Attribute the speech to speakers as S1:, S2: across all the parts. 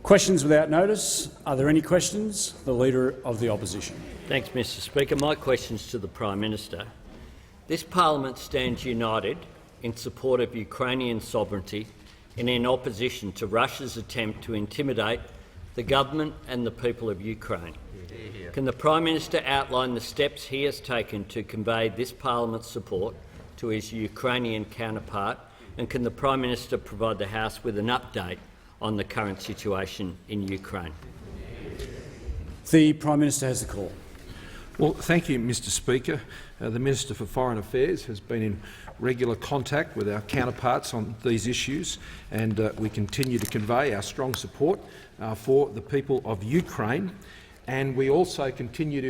S1: Questions without notice. Are there any questions? The Leader of the Opposition.
S2: Thanks, Mr Speaker. My question is to the Prime Minister. This parliament stands united in support of Ukrainian sovereignty and in opposition to Russia's attempt to intimidate the government and the people of Ukraine. Can the Prime Minister outline the steps he has taken to convey this parliament's support to his Ukrainian counterpart, and can the Prime Minister provide the House with an update on the current situation in Ukraine?
S1: The Prime Minister has the call.
S3: Well, thank you, Mr Speaker. The Minister for Foreign Affairs has been in regular contact with our counterparts on these issues, and we continue to convey our strong support for the people of Ukraine. And we also continue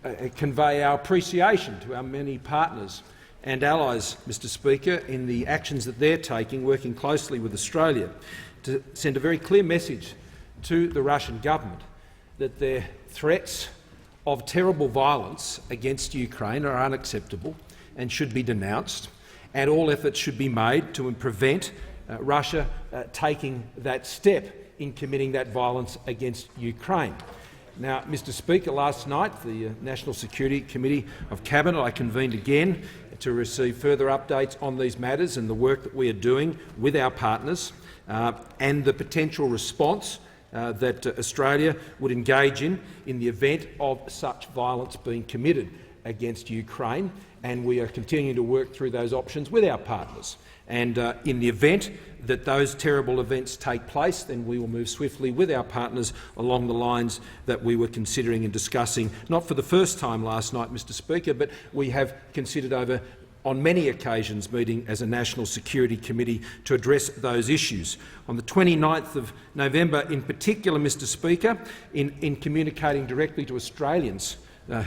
S3: to convey our appreciation to our many partners and allies, Mr Speaker, in the actions that they're taking, working closely with Australia, to send a very clear message to the Russian government that their threats of terrible violence against Ukraine are unacceptable and should be denounced, and all efforts should be made to prevent Russia taking that step in committing that violence against Ukraine. Now, Mr Speaker, last night the National Security Committee of Cabinet I convened again to receive further updates on these matters and the work that we are doing with our partners and the potential response that Australia would engage in the event of such violence being committed against Ukraine, and we are continuing to work through those options with our partners. And in the event that those terrible events take place, then we will move swiftly with our partners along the lines that we were considering and discussing, not for the first time last night, Mr Speaker, but we have considered on many occasions meeting as a National Security Committee to address those issues. On the 29th of November in particular, Mr Speaker, in communicating directly to Australians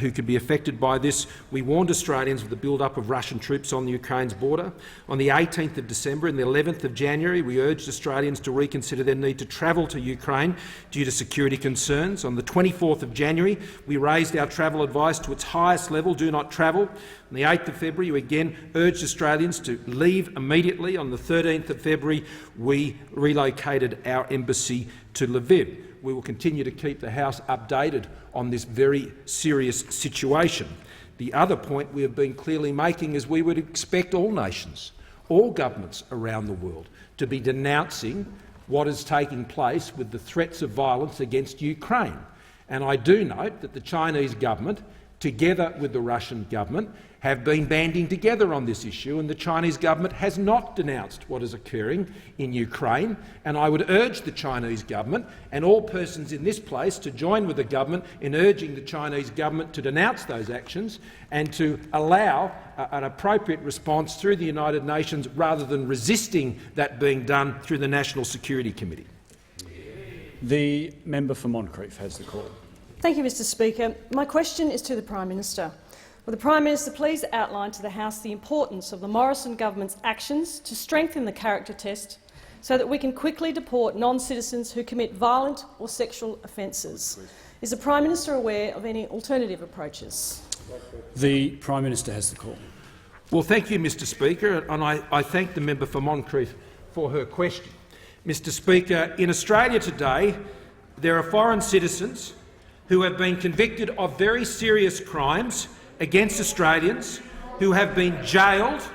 S3: who could be affected by this, we warned Australians of the build-up of Russian troops on the Ukraine's border. On the 18th of December and the 11th of January, we urged Australians to reconsider their need to travel to Ukraine due to security concerns. On the 24th of January, we raised our travel advice to its highest level, do not travel. On the 8th of February, we again urged Australians to leave immediately. On the 13th of February, we relocated our embassy to Lviv. We will continue to keep the House updated on this very serious situation. The other point we have been clearly making is we would expect all nations, all governments around the world, to be denouncing what is taking place with the threats of violence against Ukraine. And I do note that the Chinese government, together with the Russian government, have been banding together on this issue, and the Chinese government has not denounced what is occurring in Ukraine. And I would urge the Chinese government and all persons in this place to join with the government in urging the Chinese government to denounce those actions and to allow an appropriate response through the United Nations rather than resisting that being done through the National Security Committee.
S1: The member for Moncrieff has the call.
S4: Thank you, Mr Speaker. My question is to the Prime Minister. Will the Prime Minister please outline to the House the importance of the Morrison government's actions to strengthen the character test so that we can quickly deport non-citizens who commit violent or sexual offences? Is the Prime Minister aware of any alternative approaches?
S1: The Prime Minister has the call.
S3: Well, thank you, Mr Speaker, and I thank the member for Moncrieff for her question. Mr Speaker, in Australia today there are foreign citizens who have been convicted of very serious crimes against Australians, who have been jailed,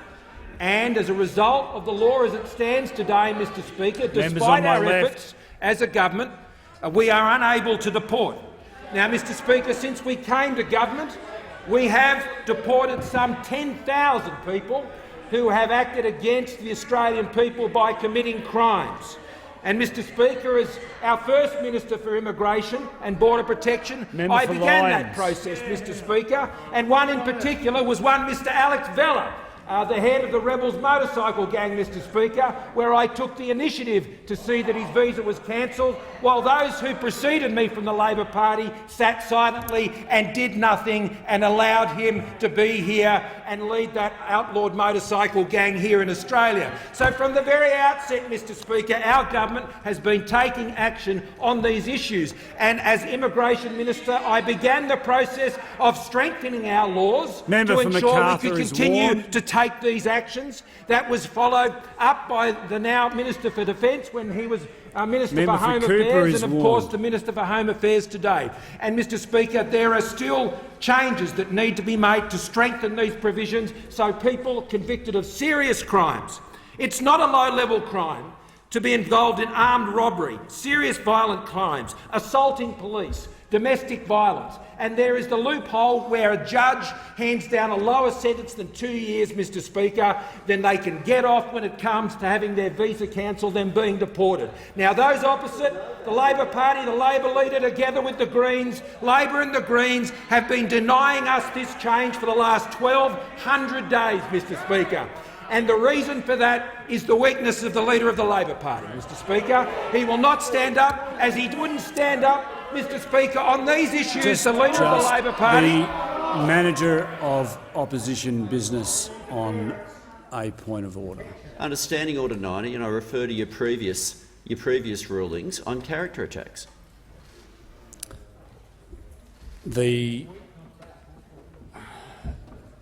S3: and as a result of the law as it stands today, Mr Speaker, despite our efforts as a government, we are unable to deport. Now, Mr Speaker, since we came to government, we have deported some 10,000 people who have acted against the Australian people by committing crimes. And, Mr Speaker, as our first Minister for Immigration and Border Protection, I began that process, Mr Speaker, and one in particular was one Mr Alex Vella, the head of the Rebels motorcycle gang, Mr Speaker, where I took the initiative to see that his visa was cancelled, while those who preceded me from the Labor Party sat silently and did nothing and allowed him to be here and lead that outlawed motorcycle gang here in Australia. So from the very outset, Mr Speaker, our government has been taking action on these issues, and as Immigration Minister I began the process of strengthening our laws to ensure we could continue to take these actions. That was followed up by the now Minister for Defence when he was our Minister
S1: Member
S3: for
S1: for
S3: Home
S1: Cooper
S3: Affairs
S1: is
S3: and, of course,
S1: warned.
S3: the Minister for Home Affairs today. And, Mr Speaker, there are still changes that need to be made to strengthen these provisions so people convicted of serious crimes. It's not a low-level crime to be involved in armed robbery, serious violent crimes, assaulting police, domestic violence, and there is the loophole where a judge hands down a lower sentence than 2 years, Mr Speaker, then they can get off when it comes to having their visa cancelled and being deported. Now, those opposite, the Labor Party, the Labor leader, together with the Greens, Labor and the Greens, have been denying us this change for the last 1,200 days, Mr Speaker. And the reason for that is the weakness of the Leader of the Labor Party, Mr Speaker. He will not stand up, as he wouldn't stand up, Mr Speaker, on these issues. The Leader of the Labor Party—
S1: The Manager of Opposition Business on a point of order.
S5: Under Standing Order 90, and I refer to your previous rulings on character attacks.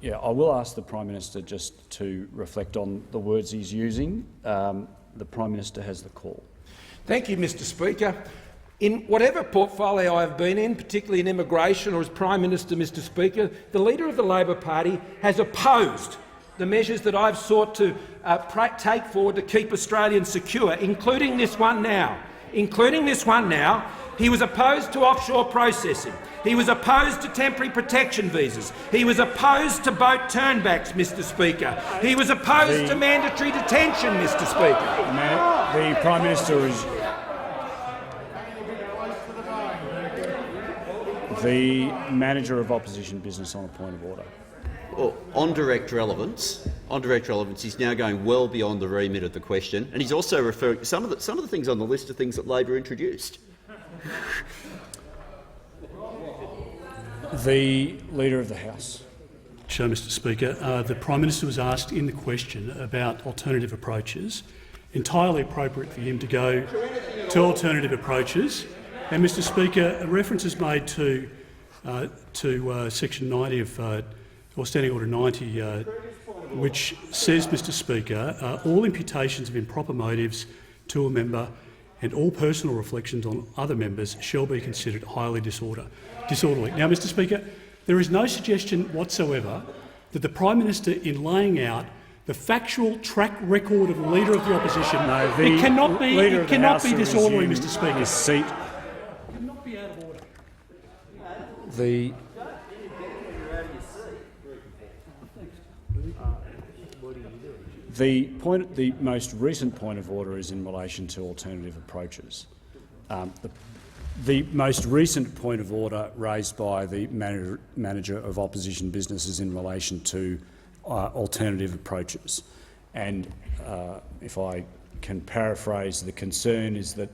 S1: I will ask the Prime Minister just to reflect on the words he's using. The Prime Minister has the call.
S3: Thank you, Mr Speaker. In whatever portfolio I've been in, particularly in immigration or as Prime Minister, Mr Speaker, the Leader of the Labor Party has opposed the measures that I've sought to take forward to keep Australians secure, including this one now. He was opposed to offshore processing. He was opposed to temporary protection visas. He was opposed to boat turnbacks, Mr Speaker. He was opposed to mandatory detention, Mr Speaker.
S1: The Prime Minister is— The Manager of Opposition Business on a point of order.
S5: Well, on direct relevance, he's now going well beyond the remit of the question, and he's also referring— some of the things on the list are things that Labor introduced.
S1: The Leader of the House.
S6: Sure, Mr Speaker. The Prime Minister was asked in the question about alternative approaches. Entirely appropriate for him to go to alternative approaches. And, Mr Speaker, a reference is made to Section 90 of or Standing Order 90, which says, Mr Speaker, all imputations of improper motives to a member and all personal reflections on other members shall be considered highly disorderly. Now, Mr Speaker, there is no suggestion whatsoever that the Prime Minister, in laying out the factual track record of the Leader of the Opposition, it cannot be disorderly, Mr Speaker.
S1: His seat.
S6: It cannot be out of order.
S1: The most recent point of order is in relation to alternative approaches. The most recent point of order raised by the Manager of Opposition Business is in relation to alternative approaches. And if I can paraphrase, the concern is that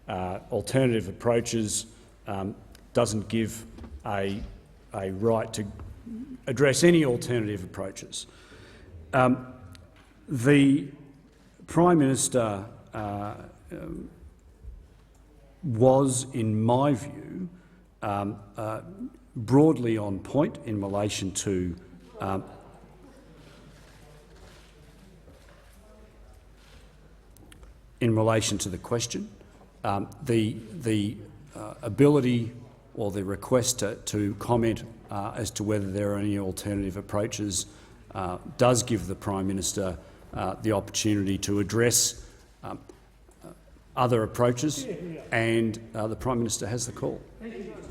S1: alternative approaches doesn't give a right to address any alternative approaches. The Prime Minister was, in my view, broadly on point in relation to the question. The ability or the request to comment as to whether there are any alternative approaches does give the Prime Minister the opportunity to address other approaches, and the Prime Minister has the call.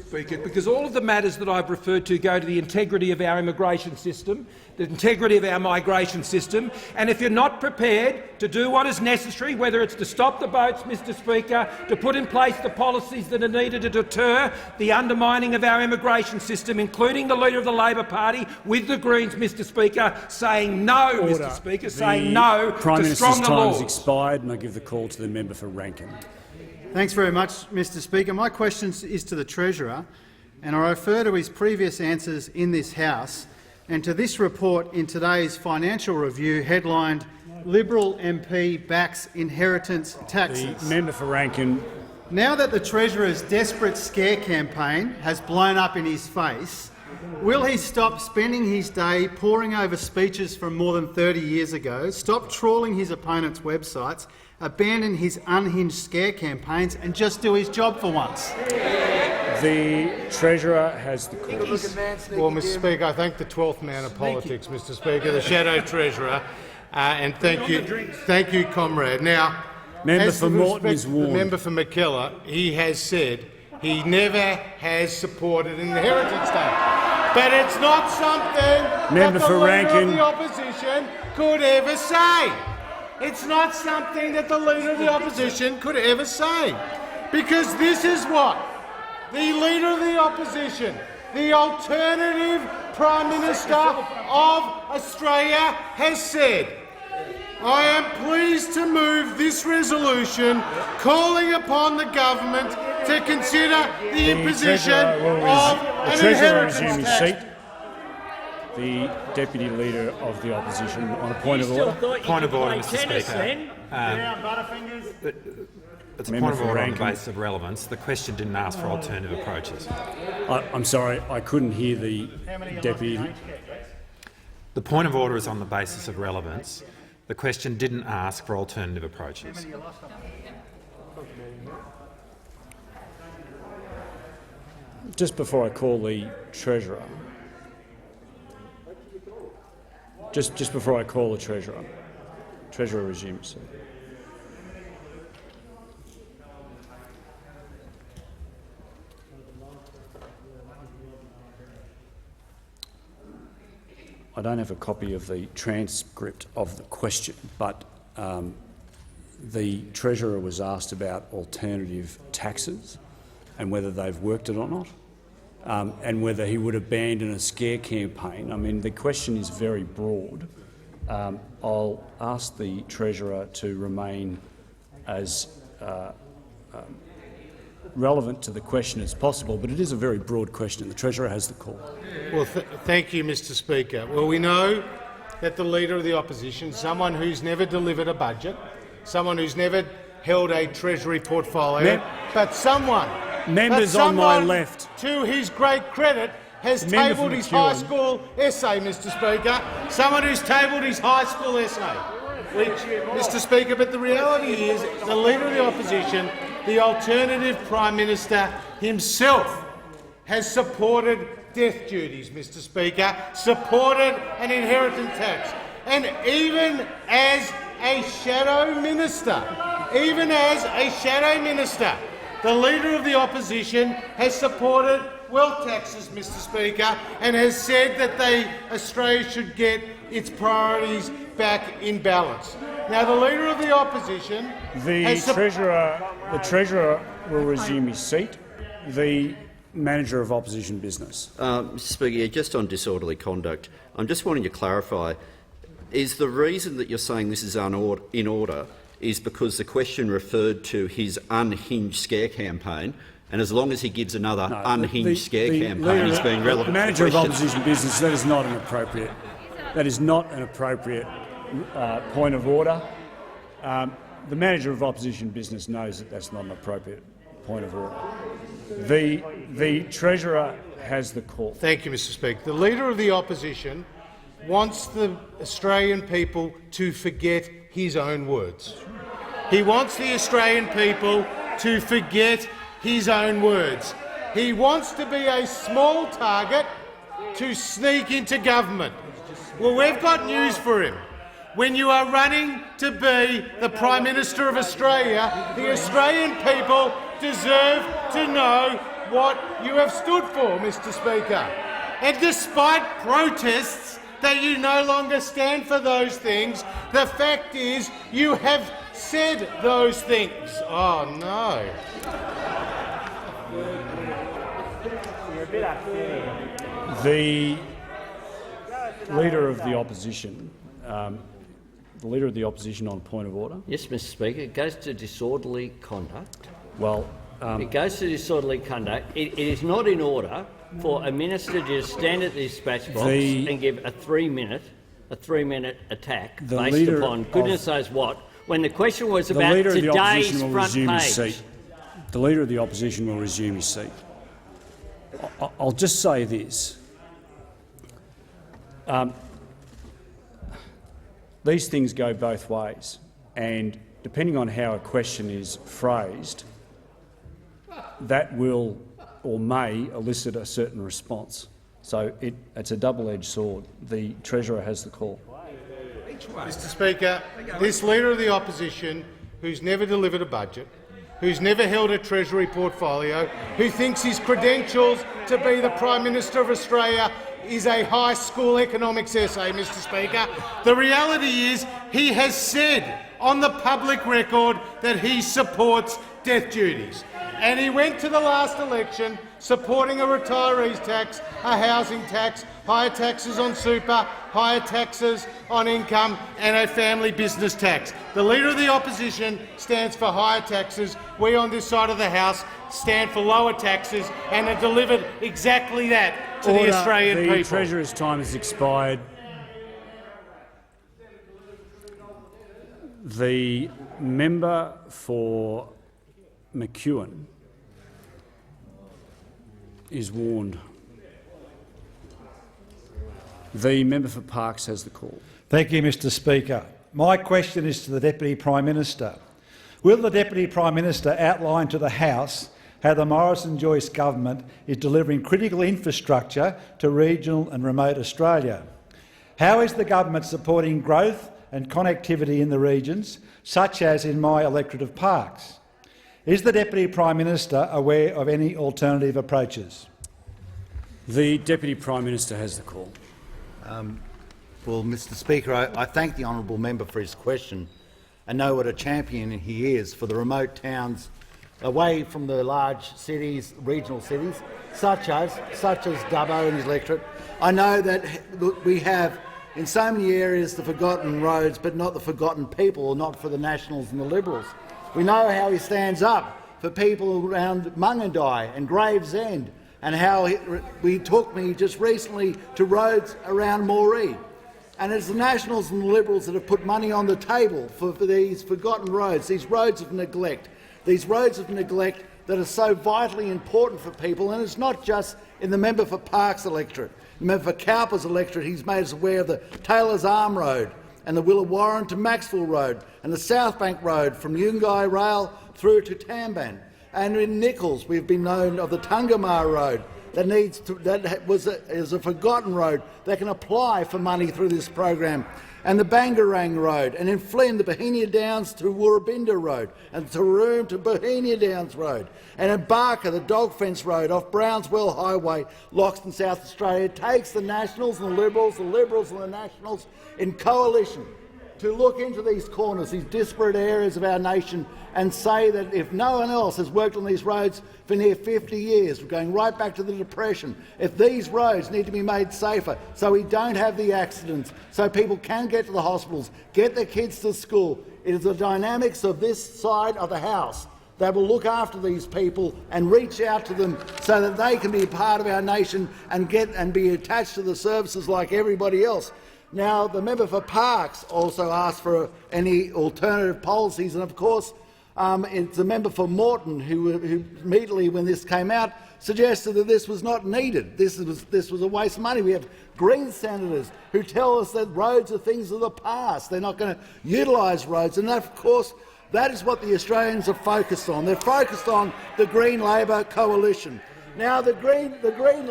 S3: Speaker, because all of the matters that I've referred to go to the integrity of our immigration system, the integrity of our migration system, and if you're not prepared to do what is necessary, whether it's to stop the boats, Mr Speaker, to put in place the policies that are needed to deter the undermining of our immigration system, including the Leader of the Labor Party with the Greens, Mr Speaker, saying no,
S1: Order.
S3: Mr Speaker, saying no
S1: Prime
S3: to
S1: Minister's
S3: stronger
S1: time
S3: laws.
S1: has expired, and I give the call to the member for Rankin.
S7: Thanks very much, Mr Speaker. My question is to the Treasurer, and I refer to his previous answers in this House and to this report in today's Financial Review headlined "Liberal MP backs inheritance taxes."
S1: The member for Rankin.
S7: Now that the Treasurer's desperate scare campaign has blown up in his face, Will he stop spending his day poring over speeches from more than 30 years ago, stop trawling his opponents' websites, abandon his unhinged scare campaigns and just do his job for once?
S1: The Treasurer has the call.
S8: Well, Mr Speaker, I thank the 12th man of politics, Mr Speaker, the Shadow Treasurer, and thank you, comrade. Now,
S1: Member
S8: as
S1: for
S8: the
S1: Moreton is
S8: the
S1: warned.
S8: member for Mackellar, he has said he never has supported an inheritance tax. But it's not something
S1: Member
S8: that the
S1: for
S8: Leader
S1: Rankin.
S8: of the Opposition could ever say. It's not something that the Leader of the Opposition could ever say. Because this is what the Leader of the Opposition, the alternative Prime Minister of Australia, has said. I am pleased to move this resolution calling upon the government to consider the imposition of
S1: The
S8: an
S1: Treasurer
S8: inheritance
S1: resume his
S8: tax.
S1: seat. The Deputy Leader of the Opposition on a point of order.
S9: Point of order, Mr Speaker. It's a
S1: Member
S9: point of
S1: for
S9: order on the
S1: Rankin.
S9: basis of relevance. The question didn't ask for alternative approaches.
S1: I'm sorry, I couldn't hear the Deputy.
S9: The point of order is on the basis of relevance. The question didn't ask for alternative approaches.
S1: Just before I call the Treasurer, just before I call the Treasurer resume his seat. I don't have a copy of the transcript of the question, but the Treasurer was asked about alternative taxes and whether they've worked it or not, and whether he would abandon a scare campaign. I mean, the question is very broad. I'll ask the Treasurer to remain as relevant to the question as possible, but it is a very broad question. The Treasurer has the call.
S8: Well, thank you, Mr Speaker. Well, we know that the Leader of the Opposition, someone who's never delivered a budget, someone who's never held a Treasury portfolio, but someone
S1: Members on my left.
S8: to his great credit, has
S1: Member
S8: tabled
S1: for
S8: his
S1: McEwen.
S8: high school essay, Mr Speaker. Someone who's tabled his high school essay. Which, Mr Speaker, but the reality is the Leader of the Opposition, the alternative Prime Minister himself, has supported death duties, Mr Speaker, supported an inheritance tax. And even as a shadow minister, the Leader of the Opposition has supported wealth taxes, Mr Speaker, and has said that Australia should get its priorities back in balance. Now, the Leader of the Opposition
S1: The Treasurer will resume his seat. The Manager of Opposition Business.
S5: Mr Speaker, just on disorderly conduct, I'm just wanting to clarify, is the reason that you're saying this is in order is because the question referred to his unhinged scare campaign, and as long as he gives another unhinged scare campaign, he's being relevant to the
S1: Manager of
S5: question.
S1: Opposition Business, that is not an appropriate point of order. The Manager of Opposition Business knows that that's not an appropriate point of order. The Treasurer has the call.
S8: Thank you, Mr Speaker. The Leader of the Opposition wants the Australian people to forget his own words. He wants the Australian people to forget his own words. He wants to be a small target to sneak into government. Well, we've got news for him. When you are running to be the Prime Minister of Australia, the Australian people deserve to know what you have stood for, Mr Speaker. And despite protests that you no longer stand for those things, the fact is you have said those things. Oh, no.
S1: The Leader of the Opposition, on point of order.
S2: Yes, Mr Speaker. It goes to disorderly conduct.
S1: Well,
S2: It goes to disorderly conduct. It is not in order for a minister to just stand at the dispatch box and give a three-minute attack based
S1: Leader
S2: upon goodness knows what, when the question was
S1: the
S2: about
S1: Leader of the
S2: today's
S1: Opposition will
S2: front
S1: resume his
S2: page.
S1: seat. The Leader of the Opposition will resume his seat. I'll just say this. These things go both ways, and depending on how a question is phrased, that will or may elicit a certain response. So it's a double-edged sword. The Treasurer has the call.
S8: Mr Speaker, this Leader of the Opposition, who's never delivered a budget, who's never held a Treasury portfolio, who thinks his credentials to be the Prime Minister of Australia is a high school economics essay, Mr Speaker. The reality is he has said on the public record that he supports death duties. And he went to the last election supporting a retirees tax, a housing tax, higher taxes on super, higher taxes on income and a family business tax. The Leader of the Opposition stands for higher taxes. We on this side of the House stand for lower taxes and have delivered exactly that to the Australian people.
S1: The Treasurer's time has expired. The member for McEwen is warned. The member for Parkes has the call.
S10: Thank you, Mr Speaker. My question is to the Deputy Prime Minister. Will the Deputy Prime Minister outline to the House how the Morrison-Joyce government is delivering critical infrastructure to regional and remote Australia? How is the government supporting growth and connectivity in the regions, such as in my electorate of Parkes? Is the Deputy Prime Minister aware of any alternative approaches?
S1: The Deputy Prime Minister has the call.
S11: Well, Mr Speaker, I thank the honourable member for his question and know what a champion he is for the remote towns away from the large cities, regional cities, such as Dubbo and his electorate. I know that we have in so many areas the forgotten roads, but not the forgotten people, or not for the Nationals and the Liberals. We know how he stands up for people around Mungandai and Gravesend, and how he took me just recently to roads around Moree. And it's the Nationals and the Liberals that have put money on the table for these forgotten roads, these roads of neglect that are so vitally important for people. And it's not just in the member for Parkes electorate. The member for Cowper's electorate, he's made us aware of the Taylor's Arm Road and the Willawarren to Maxwell Road and the South Bank Road from Yungai Rail through to Tamban. And in Nichols, we've been known of the Tungamar Road is a forgotten road that can apply for money through this program, and the Bangarang Road, and in Flynn, the Bohenia Downs to Woorabinda Road, and Taroom to Bohenia Downs Road, and in Barker, the Dog Fence Road off Brownswell Highway, Loxton, South Australia. It takes the Nationals and the Liberals and the Nationals in coalition to look into these corners, these disparate areas of our nation, and say that if no one else has worked on these roads for near 50 years, we're going right back to the Depression, if these roads need to be made safer so we don't have the accidents, so people can get to the hospitals, get their kids to school, it is the dynamics of this side of the House that will look after these people and reach out to them so that they can be a part of our nation and be attached to the services like everybody else. Now, the member for Parkes also asked for any alternative policies, and of course it's the member for Moreton who immediately, when this came out, suggested that this was not needed. This was a waste of money. We have Green senators who tell us that roads are things of the past. They're not going to utilise roads, and that, of course, that is what the Australians are focused on. They're focused on the Green Labor coalition. Now, the Green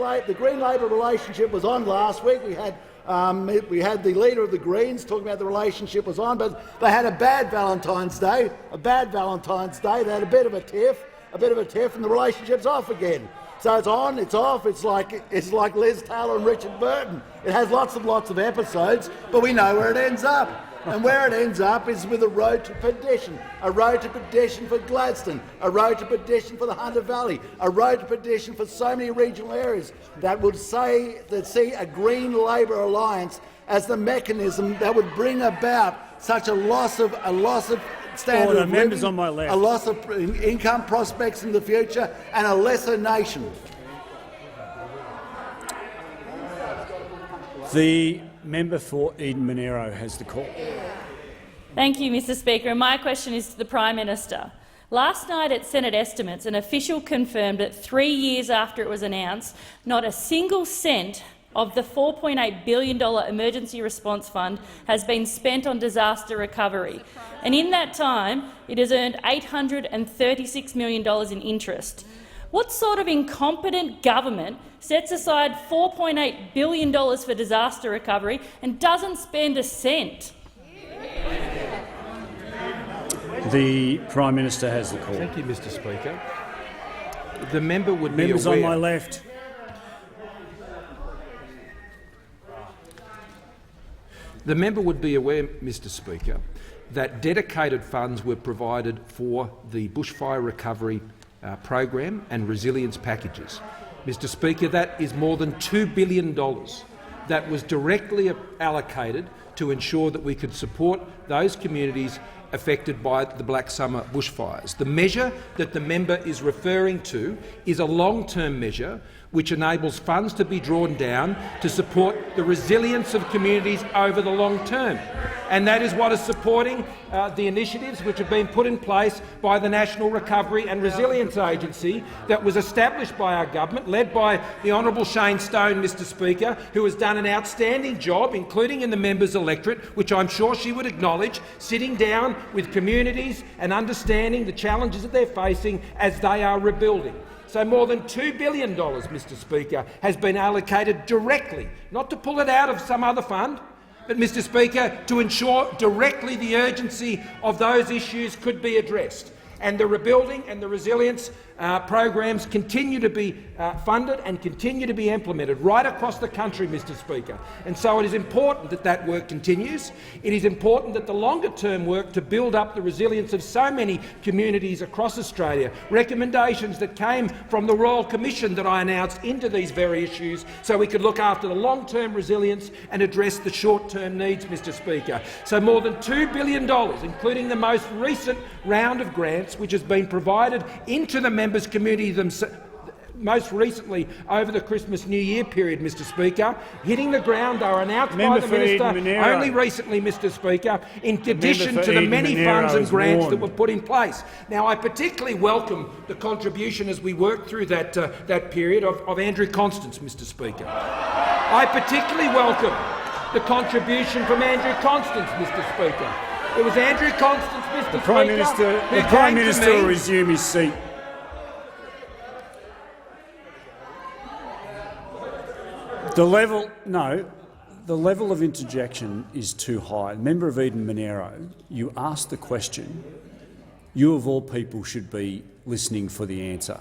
S11: Labor relationship was on last week. We had the Leader of the Greens talking about the relationship was on, but they had a bad Valentine's Day. They had a bit of a tiff, and the relationship's off again. So it's on, it's off. It's like Liz Taylor and Richard Burton. It has lots of episodes, but we know where it ends up. And where it ends up is with a road to perdition for Gladstone, a road to perdition for the Hunter Valley, a road to perdition for so many regional areas that would see a Green Labor alliance as the mechanism that would bring about such a loss of standard of living, a loss of income prospects in the future, and a lesser nation.
S1: The member for Eden Monero has the call.
S12: Thank you, Mr Speaker. And my question is to the Prime Minister. Last night at Senate estimates, an official confirmed that 3 years after it was announced, not a single cent of the $4.8 billion Emergency Response Fund has been spent on disaster recovery, and in that time it has earned $836 million in interest. What sort of incompetent government sets aside $4.8 billion for disaster recovery and doesn't spend a cent?
S1: The Prime Minister has the call.
S3: Thank you, Mr Speaker. The member would be
S1: Members
S3: aware—
S1: on my left.
S3: The member would be aware, Mr Speaker, that dedicated funds were provided for the bushfire recovery program and resilience packages. Mr Speaker, that is more than $2 billion that was directly allocated to ensure that we could support those communities affected by the Black Summer bushfires. The measure that the member is referring to is a long-term measure which enables funds to be drawn down to support the resilience of communities over the long term. And that is what is supporting the initiatives which have been put in place by the National Recovery and Resilience Agency that was established by our government, led by the Honourable Shane Stone, Mr Speaker, who has done an outstanding job, including in the member's electorate, which I'm sure she would acknowledge, sitting down with communities and understanding the challenges that they're facing as they are rebuilding. So more than $2 billion, Mr Speaker, has been allocated directly, not to pull it out of some other fund, but, Mr Speaker, to ensure directly the urgency of those issues could be addressed. And the rebuilding and the resilience programs continue to be funded and continue to be implemented right across the country, Mr Speaker. And so it is important that that work continues. It is important that the longer-term work to build up the resilience of so many communities across Australia, recommendations that came from the Royal Commission that I announced into these very issues, so we could look after the long-term resilience and address the short-term needs, Mr Speaker. So more than $2 billion, including the most recent round of grants, which has been provided into the members' community most recently over the Christmas-New Year period, Mr Speaker, hitting the ground. They were announced by the Minister only recently, Mr Speaker, in addition to the many funds and grants that were put in place. Now, I particularly welcome the contribution as we work through that period of Andrew Constance, Mr Speaker. I particularly welcome the contribution from Andrew Constance, Mr Speaker. It was Andrew Constance, Mr Speaker,
S1: the Prime Minister will resume his seat. The level of interjection is too high. Member of Eden-Monaro, you asked the question. You, of all people, should be listening for the answer.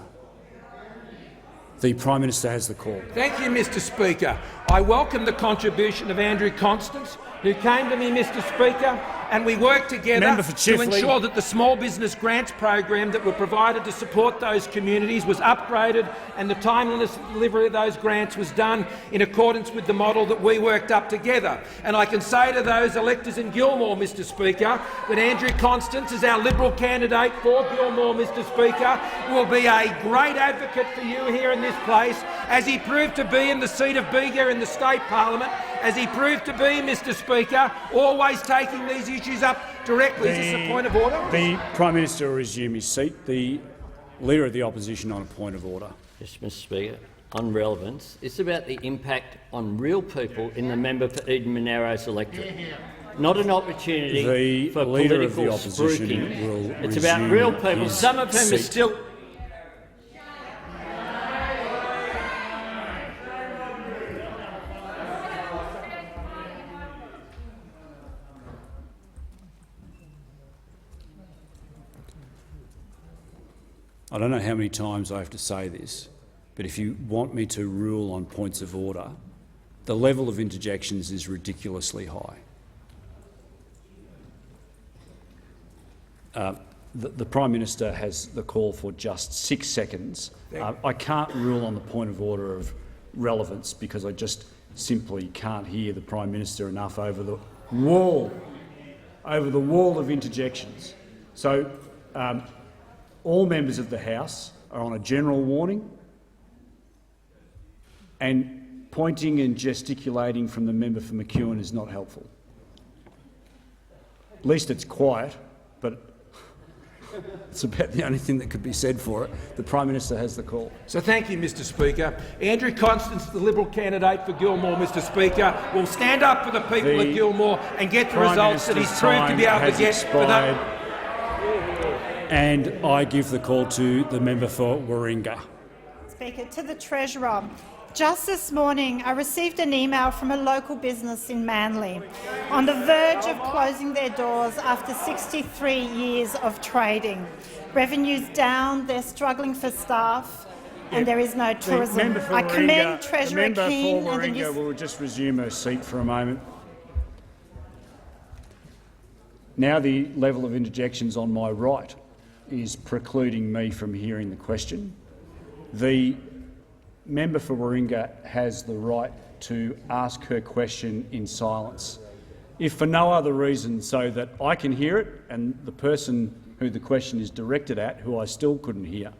S1: The Prime Minister has the call.
S3: Thank you, Mr Speaker. I welcome the contribution of Andrew Constance, who came to me, Mr Speaker, and we worked together to ensure that the small business grants program that were provided to support those communities was upgraded, and the timeliness delivery of those grants was done in accordance with the model that we worked up together. And I can say to those electors in Gilmore, Mr Speaker, that Andrew Constance, as our Liberal candidate for Gilmore, Mr Speaker, will be a great advocate for you here in this place, as he proved to be in the seat of Bega in the State Parliament, as he proved to be, Mr Speaker, always taking these issues up directly. Is this a point of order?
S1: The Prime Minister will resume his seat. The Leader of the Opposition on a point of order.
S2: Yes, Mr Speaker. On relevance, it's about the impact on real people in the member for Eden-Monaro's electorate. Not an opportunity for
S1: Leader of the
S2: political
S1: Opposition
S2: spruiking.
S1: will
S2: It's about real people, some of whom are
S1: seat.
S2: still—
S1: I don't know how many times I have to say this, but if you want me to rule on points of order, the level of interjections is ridiculously high. The Prime Minister has the call for just 6 seconds. I can't rule on the point of order of relevance because I just simply can't hear the Prime Minister enough over the wall of interjections. So all members of the House are on a general warning, and pointing and gesticulating from the member for McEwen is not helpful. At least it's quiet, but It's about the only thing that could be said for it. The Prime Minister has the call.
S3: So thank you, Mr Speaker. Andrew Constance, the Liberal candidate for Gilmore, Mr Speaker, will stand up for the people of Gilmore and get the
S1: Prime
S3: results that he's proved to be able to get for them.
S1: And I give the call to the member for Warringah.
S13: Speaker, to the Treasurer. Just this morning, I received an email from a local business in Manly on the verge of closing their doors after 63 years of trading. Revenue's down, they're struggling for staff, and there is no tourism. I commend Treasurer Keane.
S1: The member for
S13: and
S1: Warringah will just resume her seat for a moment. Now the level of interjections on my right is precluding me from hearing the question. The member for Warringah has the right to ask her question in silence, if for no other reason so that I can hear it and the person who the question is directed at, who I still couldn't hear,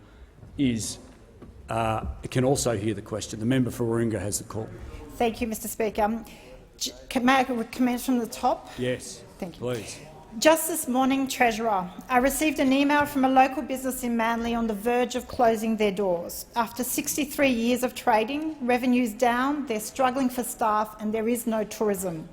S1: can also hear the question. The member for Warringah has the call.
S13: Thank you, Mr Speaker. May I commence from the top?
S1: Yes,
S13: thank you.
S1: Please.
S13: Just this morning, Treasurer, I received an email from a local business in Manly on the verge of closing their doors. After 63 years of trading, revenue's down, they're struggling for staff and there is no tourism.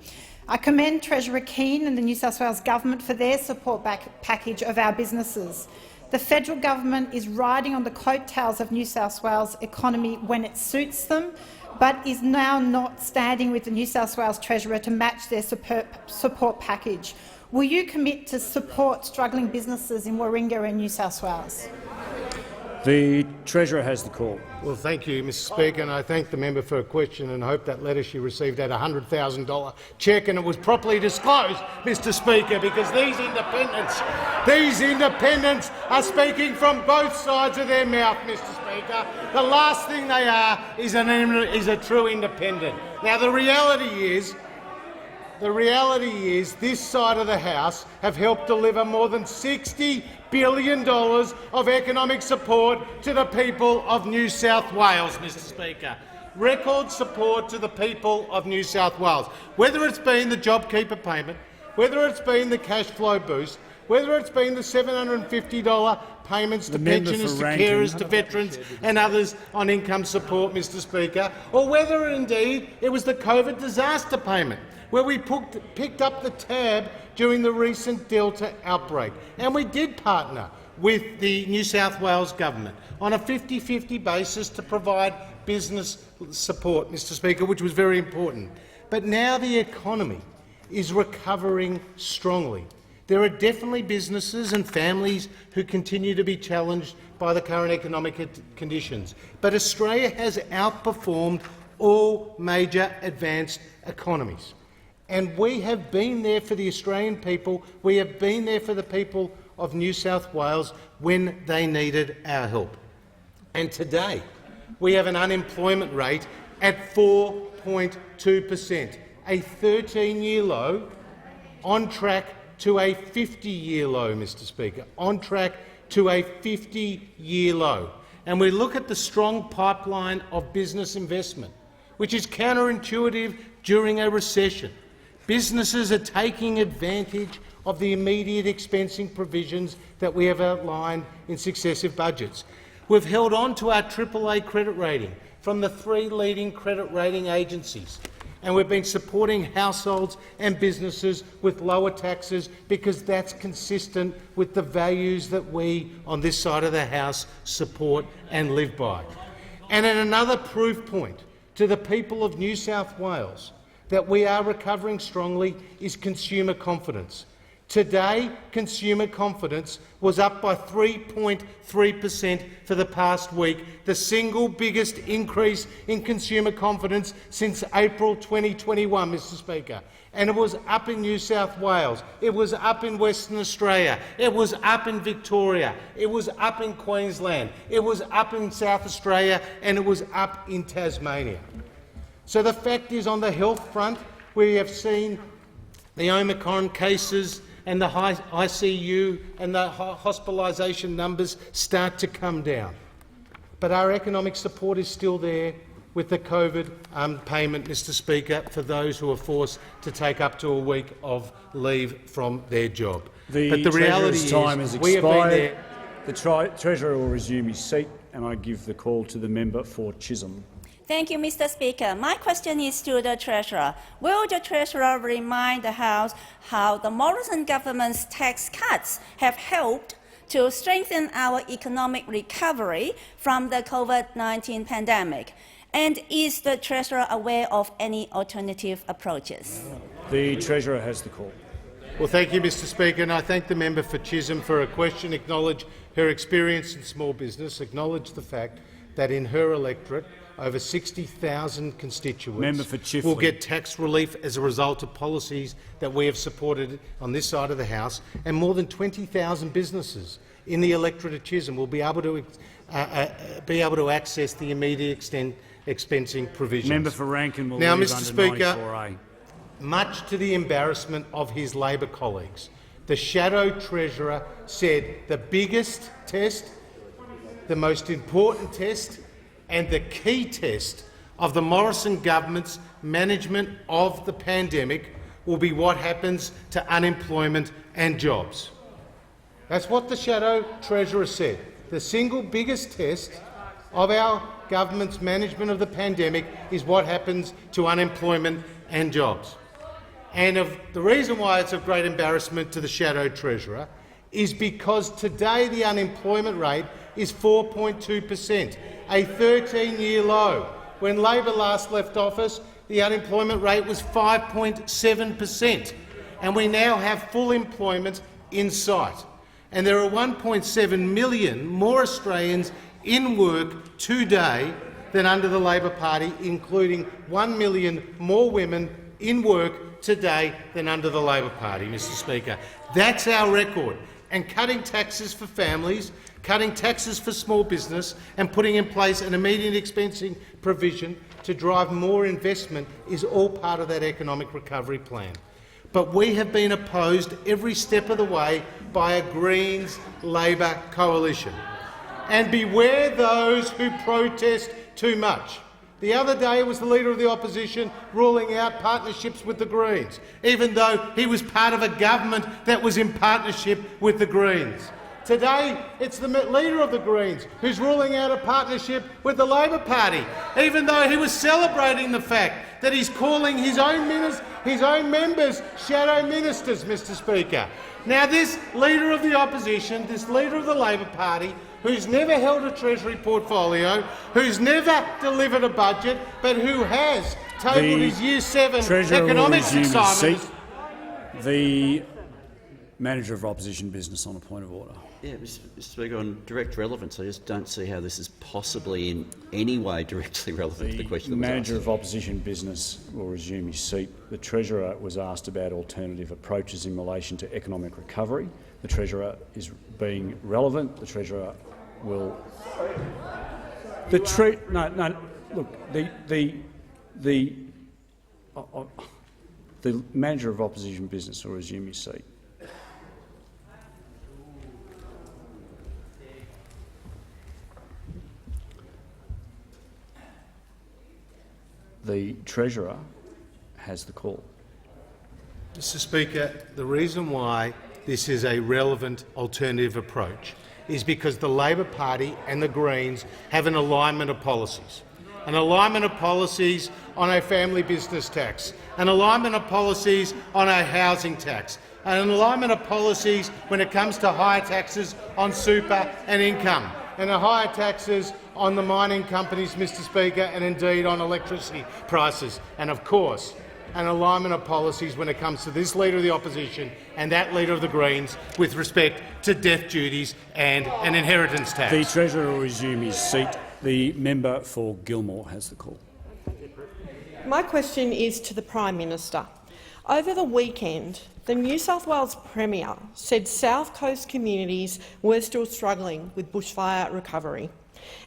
S13: I commend Treasurer Keane and the New South Wales Government for their support package of our businesses. The federal government is riding on the coattails of New South Wales economy when it suits them, but is now not standing with the New South Wales Treasurer to match their support package. Will you commit to support struggling businesses in Warringah and New South Wales?
S1: The Treasurer has the call.
S8: Well, thank you, Mr Speaker, and I thank the member for a question and hope that letter she received had a $100,000 cheque and it was properly disclosed, Mr Speaker, because these independents are speaking from both sides of their mouth, Mr Speaker. The last thing they are is a true independent. Now, the reality is this side of the House have helped deliver more than $60 billion of economic support to the people of New South Wales, Mr Speaker. Record support to the people of New South Wales. Whether it's been the JobKeeper payment, whether it's been the cash flow boost, whether it's been the $750 payments to pensioners, to carers, to veterans and others on income support, Mr Speaker, or whether indeed it was the COVID disaster payment, where we picked up the tab during the recent Delta outbreak. And we did partner with the New South Wales Government on a 50-50 basis to provide business support, Mr Speaker, which was very important. But now the economy is recovering strongly. There are definitely businesses and families who continue to be challenged by the current economic conditions. But Australia has outperformed all major advanced economies. And we have been there for the Australian people. We have been there for the people of New South Wales when they needed our help. And today, we have an unemployment rate at 4.2%, a 13-year low, on track to a 50-year low, Mr Speaker, on track to a 50-year low. And we look at the strong pipeline of business investment, which is counterintuitive during a recession. Businesses are taking advantage of the immediate expensing provisions that we have outlined in successive budgets. We've held on to our AAA credit rating from the 3 leading credit rating agencies, and we've been supporting households and businesses with lower taxes because that's consistent with the values that we on this side of the House support and live by. And in another proof point to the people of New South Wales that we are recovering strongly is consumer confidence. Today, consumer confidence was up by 3.3% for the past week, the single biggest increase in consumer confidence since April 2021, Mr Speaker. And it was up in New South Wales, it was up in Western Australia, it was up in Victoria, it was up in Queensland, it was up in South Australia, and it was up in Tasmania. So the fact is, on the health front, we have seen the Omicron cases and the high ICU and the hospitalisation numbers start to come down. But our economic support is still there. with the COVID payment, Mr Speaker, for those who are forced to take up to a week of leave from their job. But the reality is,
S1: time has
S8: we have been
S1: expired.
S8: there.
S1: The Treasurer will resume his seat, and I give the call to the member for Chisholm.
S14: Thank you, Mr Speaker. My question is to the Treasurer. Will the Treasurer remind the House how the Morrison government's tax cuts have helped to strengthen our economic recovery from the COVID-19 pandemic? And is the Treasurer aware of any alternative approaches?
S1: The Treasurer has the call.
S8: Well, thank you, Mr Speaker, and I thank the member for Chisholm for her question, acknowledge her experience in small business, acknowledge the fact that in her electorate over 60,000 constituents will get tax relief as a result of policies that we have supported on this side of the House, and more than 20,000 businesses in the electorate of Chisholm will be able to access the immediate expensing provisions.
S1: Member for Rankin will
S8: now,
S1: leave
S8: Mr
S1: under
S8: Speaker,
S1: 94A.
S8: Much to the embarrassment of his Labor colleagues, the Shadow Treasurer said the biggest test, the most important test and the key test of the Morrison government's management of the pandemic will be what happens to unemployment and jobs. That's what the Shadow Treasurer said. The single biggest test of our government's management of the pandemic is what happens to unemployment and jobs. And the reason why it's of great embarrassment to the Shadow Treasurer is because today the unemployment rate is 4.2%, a 13-year low. When Labor last left office, the unemployment rate was 5.7%, and we now have full employment in sight. And there are 1.7 million more Australians in work today than under the Labor Party, including 1 million more women in work today than under the Labor Party, Mr Speaker. That's our record. And cutting taxes for families, cutting taxes for small business and putting in place an immediate expensing provision to drive more investment is all part of that economic recovery plan. But we have been opposed every step of the way by a Greens-Labor coalition. And beware those who protest too much. The other day it was the Leader of the Opposition ruling out partnerships with the Greens, even though he was part of a government that was in partnership with the Greens. Today it's the Leader of the Greens who's ruling out a partnership with the Labor Party, even though he was celebrating the fact that he's calling his own members shadow ministers, Mr Speaker. Now this Leader of the Opposition, this Leader of the Labor Party, who's never held a Treasury portfolio, who's never delivered a budget, but who has tabled his Year 7 economics assignments.
S1: The Manager of Opposition Business on a point of order.
S5: Yeah, Mr Speaker, on direct relevance, I just don't see how this is possibly in any way directly relevant to the question that was asked.
S1: The Manager of Opposition Business will resume his seat. The Treasurer was asked about alternative approaches in relation to economic recovery. The Treasurer is being relevant. The Treasurer will. The Manager of Opposition Business will resume his seat. The Treasurer has the call.
S8: Mr Speaker, the reason why this is a relevant alternative approach is because the Labor Party and the Greens have an alignment of policies. An alignment of policies on a family business tax, an alignment of policies on a housing tax, and an alignment of policies when it comes to higher taxes on super and income, and higher taxes on the mining companies, Mr Speaker, and indeed on electricity prices. And of course, an alignment of policies when it comes to this Leader of the Opposition and that Leader of the Greens with respect to death duties and an inheritance tax.
S1: The Treasurer will resume his seat. The member for Gilmore has the call.
S15: My question is to the Prime Minister. Over the weekend, the New South Wales Premier said South Coast communities were still struggling with bushfire recovery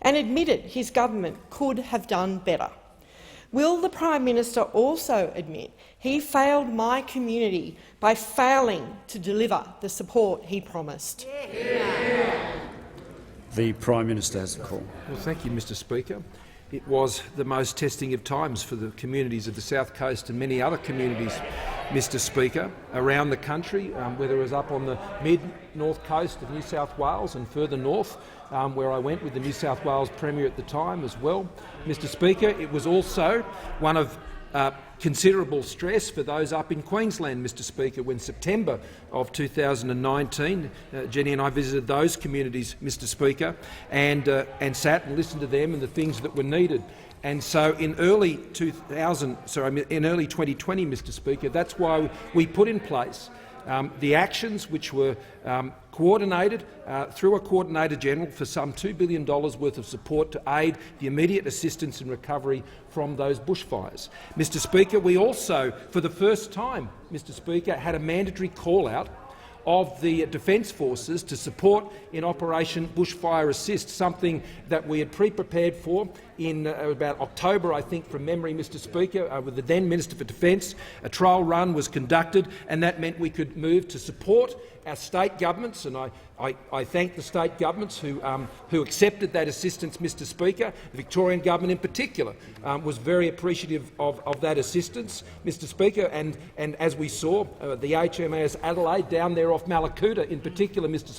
S15: and admitted his government could have done better. Will the Prime Minister also admit he failed my community by failing to deliver the support he promised?
S1: The Prime Minister has the call.
S3: Well, thank you, Mr Speaker. it was the most testing of times for the communities of the South Coast and many other communities, Mr Speaker, around the country, whether it was up on the mid-north coast of New South Wales and further north, where I went with the New South Wales Premier at the time as well. Mr Speaker, it was also one of considerable stress for those up in Queensland, Mr Speaker, when September of 2019, Jenny and I visited those communities, Mr Speaker, and sat and listened to them and the things that were needed. And so in early 2020, Mr Speaker, that's why we put in place the actions which were coordinated through a Coordinator-General for some $2 billion worth of support to aid the immediate assistance and recovery from those bushfires. Mr Speaker, we also, for the first time, Mr Speaker, had a mandatory call-out of the Defence Forces to support in Operation Bushfire Assist, something that we had pre-prepared for in about October, I think, from memory, Mr Speaker, with the then Minister for Defence. A trial run was conducted, and that meant we could move to support our state governments, and I thank the state governments who accepted that assistance, Mr Speaker. The Victorian government in particular was very appreciative of that assistance, Mr Speaker, and as we saw, the HMAS Adelaide down there off Malakuta in particular, Mr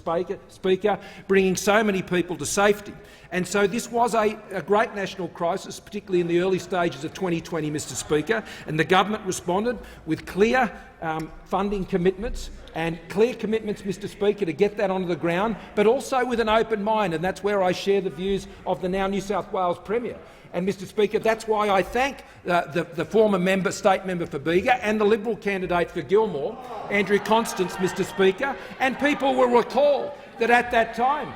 S3: Speaker, bringing so many people to safety. And so this was a great national crisis, particularly in the early stages of 2020, Mr Speaker, and the government responded with clear funding commitments and clear commitments, Mr Speaker, to get that onto the ground, but also with an open mind, and that's where I share the views of the now New South Wales Premier. And, Mr Speaker, that's why I thank the former state member for Bega and the Liberal candidate for Gilmore, Andrew Constance, Mr Speaker, and people will recall that at that time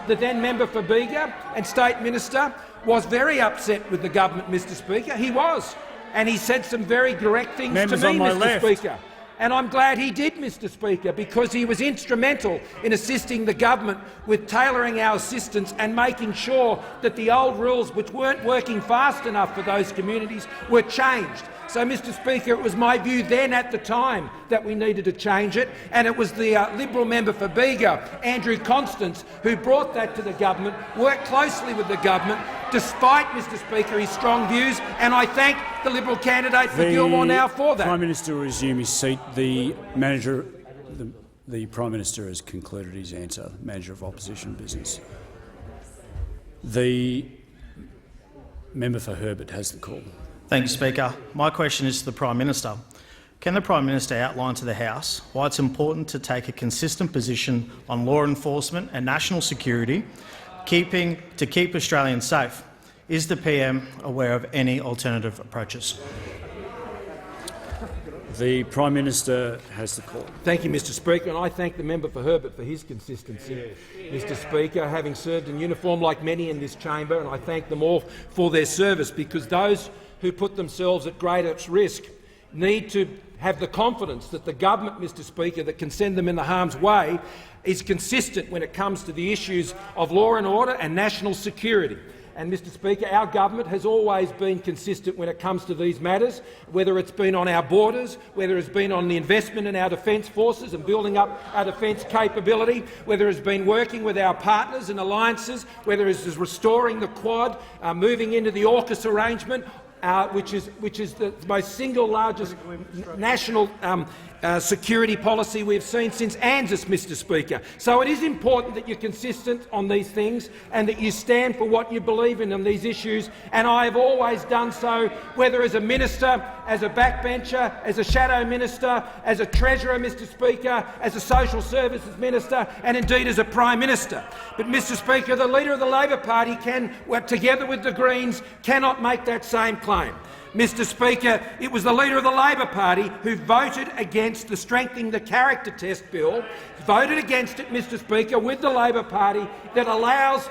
S3: the then member for Bega and State Minister was very upset with the government, Mr Speaker. He was. And he said some very direct things to me, Mr Speaker. And I'm glad he did, Mr Speaker, because he was instrumental in assisting the government with tailoring our assistance and making sure that the old rules, which weren't working fast enough for those communities, were changed. So, Mr Speaker, it was my view then at the time that we needed to change it, and it was the Liberal member for Bega, Andrew Constance, who brought that to the government, worked closely with the government, despite, Mr Speaker, his strong views, and I thank the Liberal candidate for Gilmore now for that.
S1: The Prime Minister will resume his seat. The Prime Minister has concluded his answer. Manager of Opposition Business. The member for Herbert has the call.
S16: Thank you, Speaker. My question is to the Prime Minister. Can the Prime Minister outline to the House why it's important to take a consistent position on law enforcement and national security, to keep Australians safe? Is the PM aware of any alternative approaches?
S1: The Prime Minister has the call.
S3: Thank you, Mr Speaker, and I thank the member for Herbert for his consistency, Mr Speaker, having served in uniform like many in this chamber, and I thank them all for their service, because those who put themselves at greatest risk need to have the confidence that the government, Mr Speaker, that can send them in the harm's way is consistent when it comes to the issues of law and order and national security. And, Mr Speaker, our government has always been consistent when it comes to these matters, whether it's been on our borders, whether it's been on the investment in our defence forces and building up our defence capability, whether it's been working with our partners and alliances, whether it's restoring the Quad, moving into the AUKUS arrangement, which is the most single largest national security policy we've seen since ANZUS, Mr Speaker. So it is important that you're consistent on these things and that you stand for what you believe in on these issues, and I have always done so, whether as a minister, as a backbencher, as a shadow minister, as a treasurer, Mr Speaker, as a social services minister, and indeed as a Prime Minister. But, Mr Speaker, the Leader of the Labor Party together with the Greens, cannot make that same claim. Mr Speaker, it was the Leader of the Labor Party who voted against the Strengthening the Character Test bill, voted against it, Mr Speaker, with the Labor Party, that allows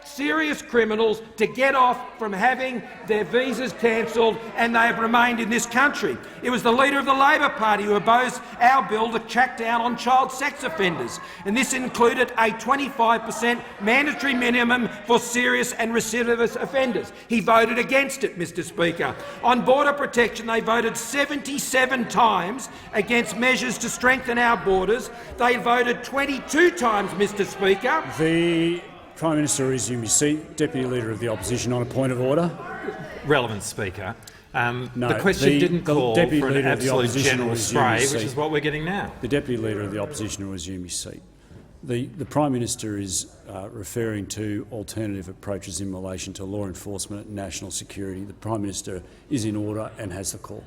S3: serious criminals to get off from having their visas cancelled, and they have remained in this country. It was the Leader of the Labor Party who opposed our bill to crack down on child sex offenders, and this included a 25% mandatory minimum for serious and recidivist offenders. He voted against it, Mr Speaker. On border protection, they voted 77 times against measures to strengthen our borders. They voted 22 times, Mr Speaker.
S1: The Prime Minister resume his seat. Deputy Leader of the Opposition on a point of order.
S9: Relevant, Speaker.
S1: No,
S9: the question didn't call for an absolute general spray, which is what we're getting now.
S1: The Deputy Leader of the Opposition will resume his seat. The Prime Minister is referring to alternative approaches in relation to law enforcement and national security. The Prime Minister is in order and has the call.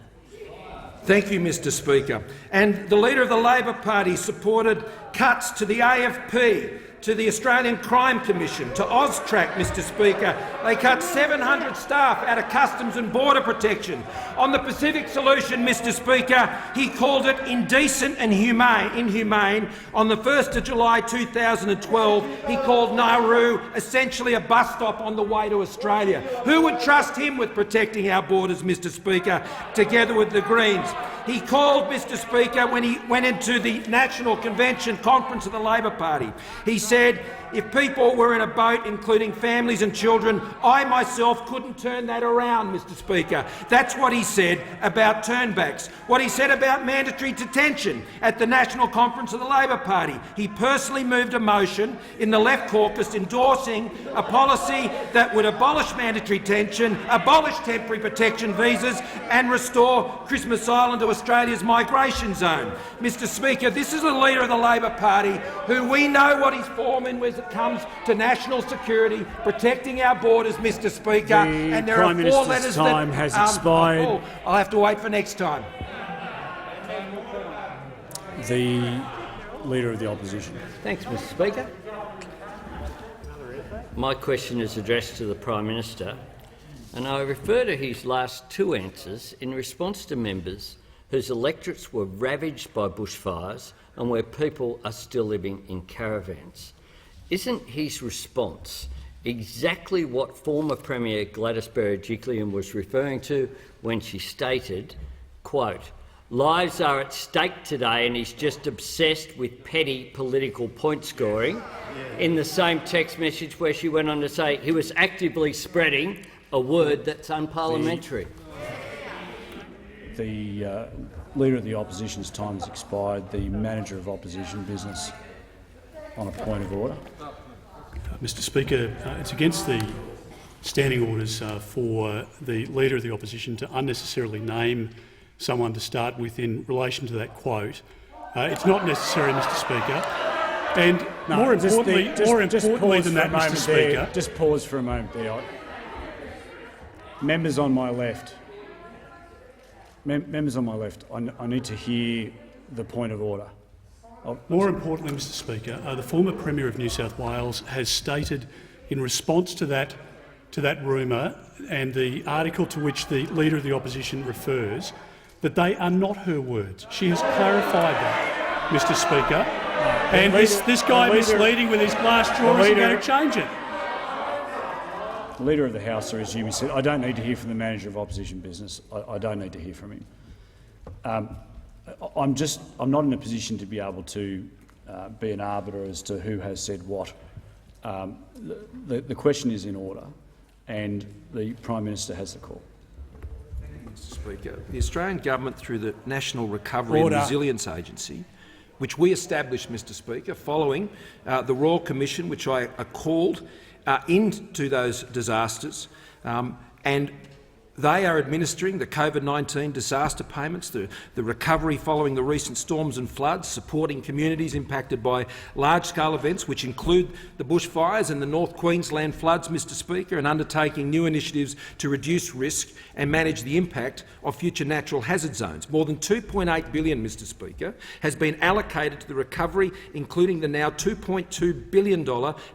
S3: Thank you, Mr Speaker. And the Leader of the Labor Party supported cuts to the AFP, to the Australian Crime Commission, to AUSTRAC, Mr Speaker. They cut 700 staff out of Customs and Border Protection. On the Pacific Solution, Mr Speaker, he called it indecent and inhumane. On the 1st of July 2012, he called Nauru essentially a bus stop on the way to Australia. Who would trust him with protecting our borders, Mr Speaker, together with the Greens? He called, Mr Speaker, when he went into the National Convention Conference of the Labor Party, he said, if people were in a boat, including families and children, I myself couldn't turn that around, Mr Speaker. That's what he said about turnbacks. What he said about mandatory detention at the National Conference of the Labor Party. He personally moved a motion in the Left Caucus endorsing a policy that would abolish mandatory detention, abolish temporary protection visas and restore Christmas Island to Australia's migration zone. Mr Speaker, this is a Leader of the Labor Party who we know what he's for when it comes to national security, protecting our borders, Mr Speaker, and there are 4 letters
S1: time
S3: that
S1: has expired.
S3: I'll have to wait for next time.
S1: The Leader of the Opposition.
S2: Thanks, Mr Speaker. My question is addressed to the Prime Minister, and I refer to his last 2 answers in response to members whose electorates were ravaged by bushfires and where people are still living in caravans. Isn't his response exactly what former Premier Gladys Berejiklian was referring to when she stated, quote, "Lives are at stake today and he's just obsessed with petty political point scoring," in the same text message where she went on to say he was actively spreading a word that's unparliamentary?
S1: The Leader of the Opposition's time has expired. The Manager of Opposition Business on a point of order.
S6: Mr Speaker, it's against the standing orders for the Leader of the Opposition to unnecessarily name someone to start with in relation to that quote. It's not necessary, Mr Speaker. And more importantly than that, Mr Speaker—
S1: Just pause for a moment there. Members on my left. Members on my left, I need to hear the point of order.
S6: More importantly, Mr Speaker, the former Premier of New South Wales has stated in response to that rumour and the article to which the Leader of the Opposition refers that they are not her words. She has clarified that, Mr Speaker. And this guy misleading with his glass jaw isn't going to change it.
S1: The Leader of the House has resumed his seat. I don't need to hear from the Manager of Opposition Business. I don't need to hear from him. I'm not in a position to be able to be an arbiter as to who has said what. The question is in order, and the Prime Minister has the call.
S3: Mr Speaker, the Australian Government, through the National Recovery and Resilience Agency, which we established, Mr Speaker, following the Royal Commission, which I called into those disasters, and they are administering the COVID-19 disaster payments, the recovery following the recent storms and floods, supporting communities impacted by large-scale events, which include the bushfires and the North Queensland floods, Mr Speaker, and undertaking new initiatives to reduce risk and manage the impact of future natural hazard zones. More than $2.8 billion, Mr Speaker, has been allocated to the recovery, including the now $2.2 billion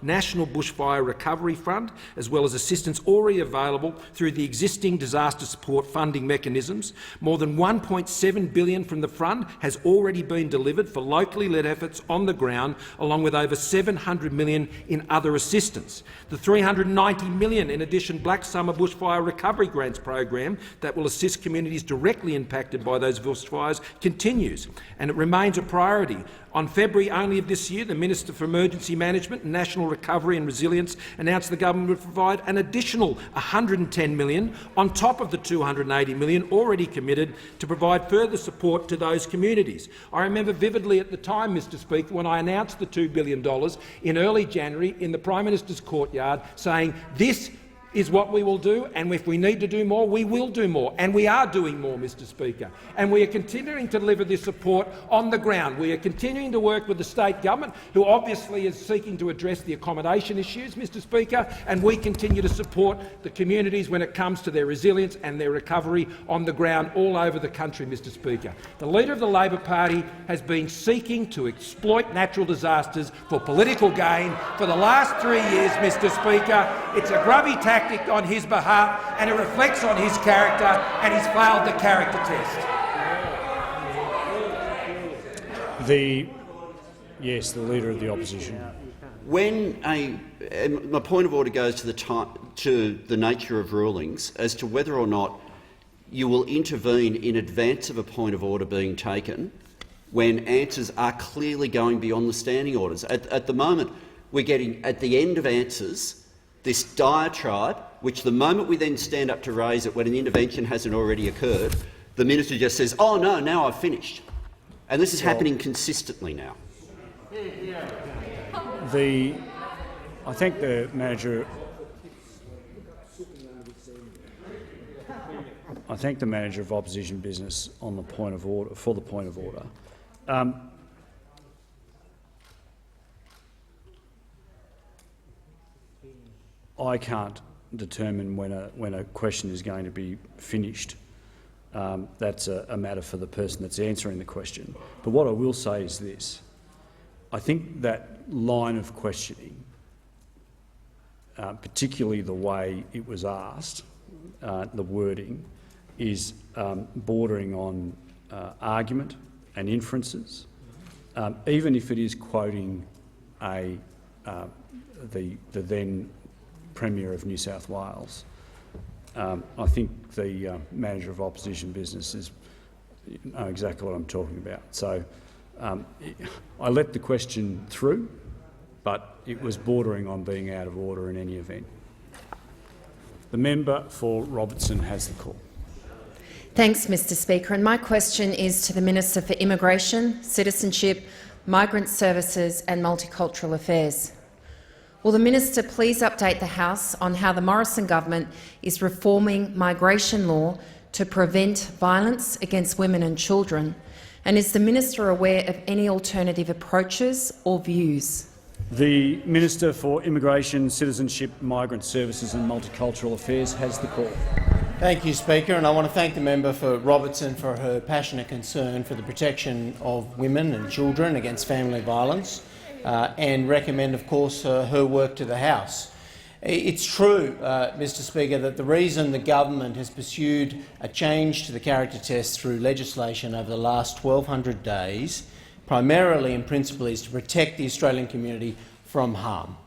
S3: National Bushfire Recovery Fund, as well as assistance already available through the existing disaster support funding mechanisms. More than $1.7 billion from the fund has already been delivered for locally led efforts on the ground, along with over $700 million in other assistance. The $390 million in addition Black Summer Bushfire Recovery Grants program that will assist communities directly impacted by those bushfires continues, and it remains a priority On February only of this year, the Minister for Emergency Management and National Recovery and Resilience announced the government would provide an additional $110 million on top of the $280 million already committed to provide further support to those communities. I remember vividly at the time, Mr Speaker, when I announced the $2 billion in early January in the Prime Minister's courtyard, saying this is what we will do, and if we need to do more, we will do more. And we are doing more, Mr Speaker. And we are continuing to deliver this support on the ground. We are continuing to work with the state government, who obviously is seeking to address the accommodation issues, Mr Speaker, and we continue to support the communities when it comes to their resilience and their recovery on the ground all over the country, Mr Speaker. The Leader of the Labor Party has been seeking to exploit natural disasters for political gain for the last 3 years, Mr Speaker. It's a grubby tactic on his behalf, and it reflects on his character, and he's failed the character test.
S1: The Leader of the Opposition.
S5: My point of order goes to the nature of rulings as to whether or not you will intervene in advance of a point of order being taken when answers are clearly going beyond the standing orders. At the moment, we're getting, at the end of answers, this diatribe, which the moment we then stand up to raise it when an intervention hasn't already occurred, the Minister just says, "Oh no, now I've finished." And this is happening consistently now.
S1: I think the Manager of Opposition Business on the point of order, for the point of order. I can't determine when a question is going to be finished. That's a matter for the person that's answering the question. But what I will say is this. I think that line of questioning, particularly the way it was asked, the wording, is bordering on argument and inferences, even if it is quoting the then Premier of New South Wales. I think the Manager of Opposition Business know exactly what I'm talking about. So I let the question through, but it was bordering on being out of order in any event. The member for Robertson has the call.
S17: Thanks, Mr Speaker. And my question is to the Minister for Immigration, Citizenship, Migrant Services and Multicultural Affairs. Will the Minister please update the House on how the Morrison government is reforming migration law to prevent violence against women and children? And is the Minister aware of any alternative approaches or views?
S1: The Minister for Immigration, Citizenship, Migrant Services and Multicultural Affairs has the call.
S16: Thank you, Speaker, and I want to thank the member for Robertson for her passionate concern for the protection of women and children against family violence. And recommend, of course, her work to the House. It's true, Mr Speaker, that the reason the government has pursued a change to the character test through legislation over the last 1,200 days, primarily and principally, is to protect the Australian community from harm.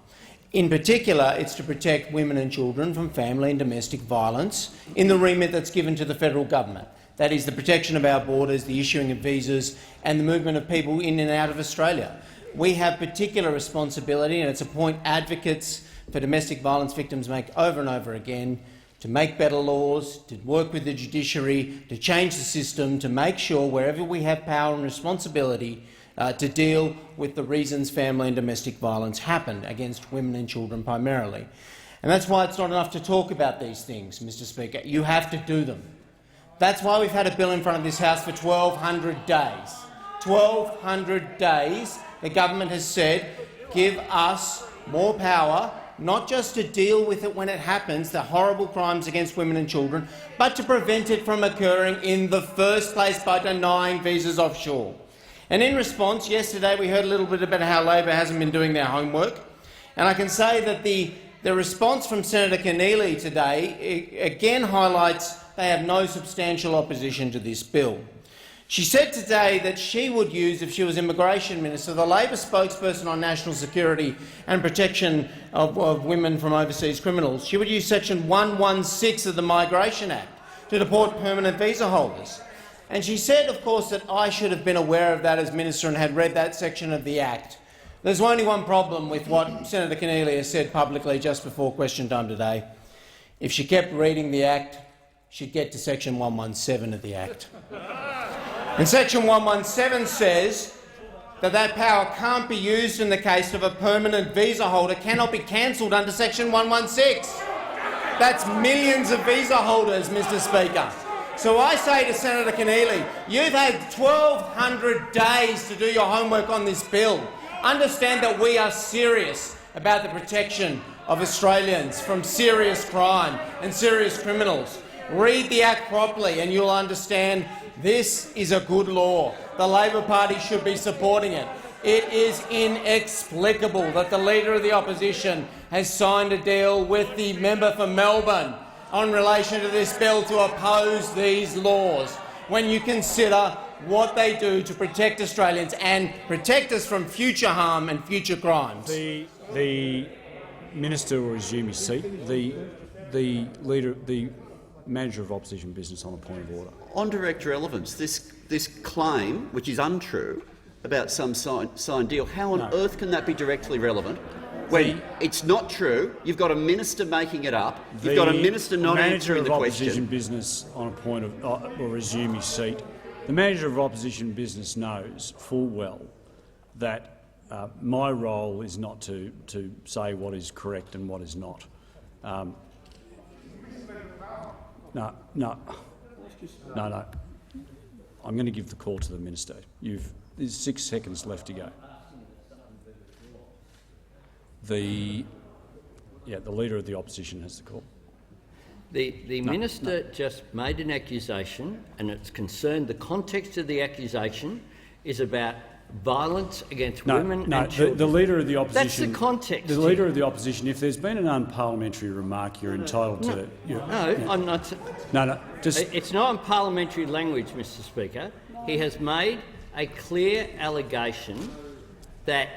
S16: In particular, it's to protect women and children from family and domestic violence in the remit that's given to the federal government. That is the protection of our borders, the issuing of visas and the movement of people in and out of Australia. We have particular responsibility, and it's a point advocates for domestic violence victims make over and over again, to make better laws, to work with the judiciary, to change the system, to make sure wherever we have power and responsibility to deal with the reasons family and domestic violence happen against women and children primarily. And that's why it's not enough to talk about these things, Mr Speaker. You have to do them. That's why we've had a bill in front of this House for 1,200 days. 1,200 days. The government has said, give us more power, not just to deal with it when it happens, the horrible crimes against women and children, but to prevent it from occurring in the first place by denying visas offshore. And in response, yesterday we heard a little bit about how Labor hasn't been doing their homework. And I can say that the response from Senator Keneally today again highlights they have no substantial opposition to this bill. She said today that she would use, if she was Immigration Minister, the Labor spokesperson on national security and protection of women from overseas criminals. She would use Section 116 of the Migration Act to deport permanent visa holders.
S18: And she said, of course, that I should have been aware of that as Minister and had read that section of the Act. There's only one problem with what Senator Keneally has said publicly just before question time today. If she kept reading the Act, she'd get to section 117 of the Act. And section 117 says that power can't be used in the case of a permanent visa holder cannot be cancelled under section 116. That's millions of visa holders, Mr Speaker. So I say to Senator Keneally, you've had 1,200 days to do your homework on this bill. Understand that we are serious about the protection of Australians from serious crime and serious criminals. Read the Act properly and you'll understand this is a good law. The Labor Party should be supporting it. It is inexplicable that the Leader of the Opposition has signed a deal with the member for Melbourne on relation to this bill to oppose these laws when you consider what they do to protect Australians and protect us from future harm and future crimes.
S1: The Minister will resume his seat. The Manager of Opposition Business on a point of order.
S5: On direct relevance, this claim, which is untrue, about some signed deal, how on earth can that be directly relevant? When it's not true, you've got a minister making it up, you've got a minister not answering the question.
S1: The Manager of Opposition Business on a point of will resume his seat. The Manager of Opposition Business knows full well that my role is not to say what is correct and what is not. No. I'm going to give the call to the Minister. There's 6 seconds left to go. The Leader of the Opposition has the call.
S2: The Minister just made an accusation, and it's concerned. The context of the accusation is about violence against women and children.
S1: The Leader of the Opposition.
S2: That's the context.
S1: The Leader of the Opposition. If there's been an unparliamentary remark, you're entitled to.
S2: I'm not. It's not unparliamentary language, Mr. Speaker. He has made a clear allegation that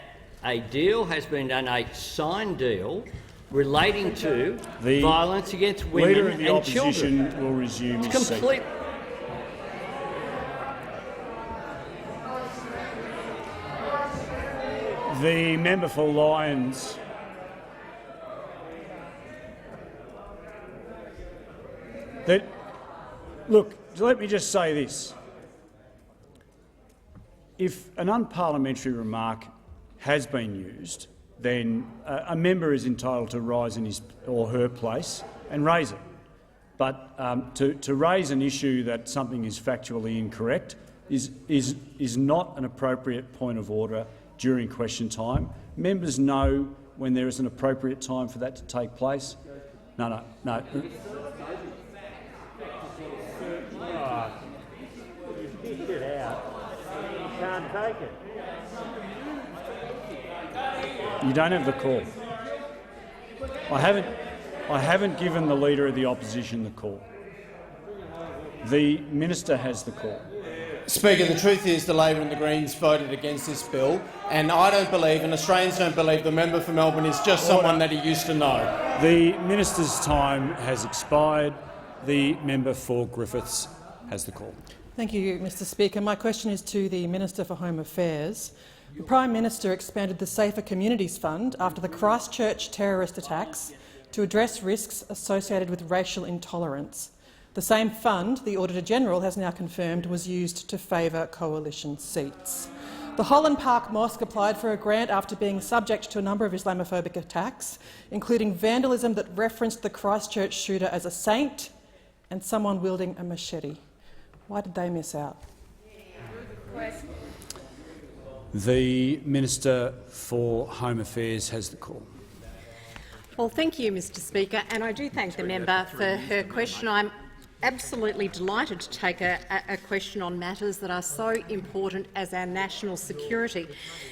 S2: a deal has been done, a signed deal, relating to violence against women
S1: Leader of the
S2: and
S1: Opposition
S2: children.
S1: will resume his seat. The member for Lyons. Look, let me just say this. If an unparliamentary remark has been used, then a member is entitled to rise in his or her place and raise it. But to raise an issue that something is factually incorrect is not an appropriate point of order during question time. Members know when there is an appropriate time for that to take place. No.
S2: Get it out. You can't take it.
S1: You don't have the call. I haven't given the Leader of the Opposition the call. The Minister has the call.
S18: Speaker, the truth is the Labor and the Greens voted against this bill, and I don't believe, and Australians don't believe, the member for Melbourne is just someone that he used to know.
S1: The Minister's time has expired. The member for Griffiths has the call.
S19: Thank you, Mr Speaker. My question is to the Minister for Home Affairs. The Prime Minister expanded the Safer Communities Fund after the Christchurch terrorist attacks to address risks associated with racial intolerance. The same fund, the Auditor-General has now confirmed, was used to favour coalition seats. The Holland Park Mosque applied for a grant after being subject to a number of Islamophobic attacks, including vandalism that referenced the Christchurch shooter as a saint and someone wielding a machete. Why did they miss out?
S1: The Minister for Home Affairs has the call.
S20: Well, thank you, Mr Speaker, and I do thank the member for her question. I'm absolutely delighted to take a question on matters that are so important as our national security.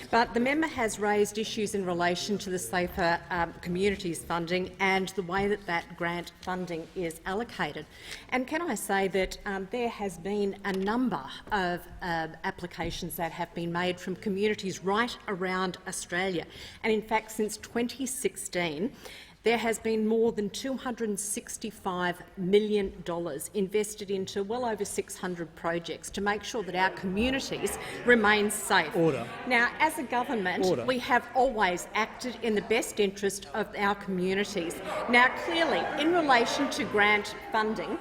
S20: But the member has raised issues in relation to the Safer Communities funding and the way that that grant funding is allocated. And can I say that there has been a number of applications that have been made from communities right around Australia. And in fact, since 2016, there has been more than $265 million invested into well over 600 projects to make sure that our communities remain safe.
S7: Order.
S20: Now, as a government,
S7: Order.
S20: we have always acted in the best interest of our communities. Now, clearly, in relation to grant funding,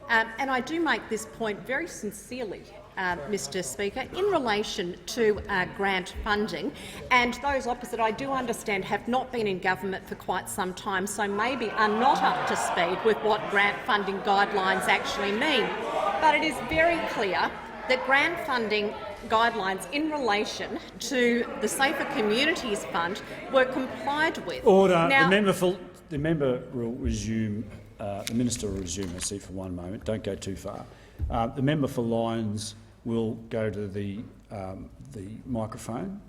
S20: and I do make this point very sincerely, Mr Speaker, in relation to grant funding, and those opposite, I do understand, have not been in government for quite some time, so maybe are not up to speed with what grant funding guidelines actually mean. But it is very clear that grant funding guidelines in relation to the Safer Communities Fund were complied with.
S1: Order.
S20: Now,
S1: The member will resume. The minister will resume her seat for one moment. Don't go too far. The member for Lyons will go to the microphone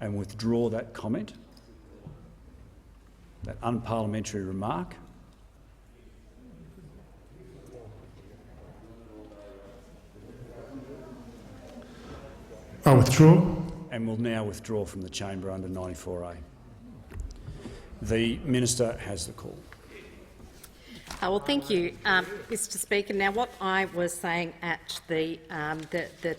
S1: and withdraw that comment, that unparliamentary remark.
S6: I withdraw.
S1: And will now withdraw from the chamber under 94A. The minister has the call.
S20: Well, thank you, Mr Speaker. Now, what I was saying at the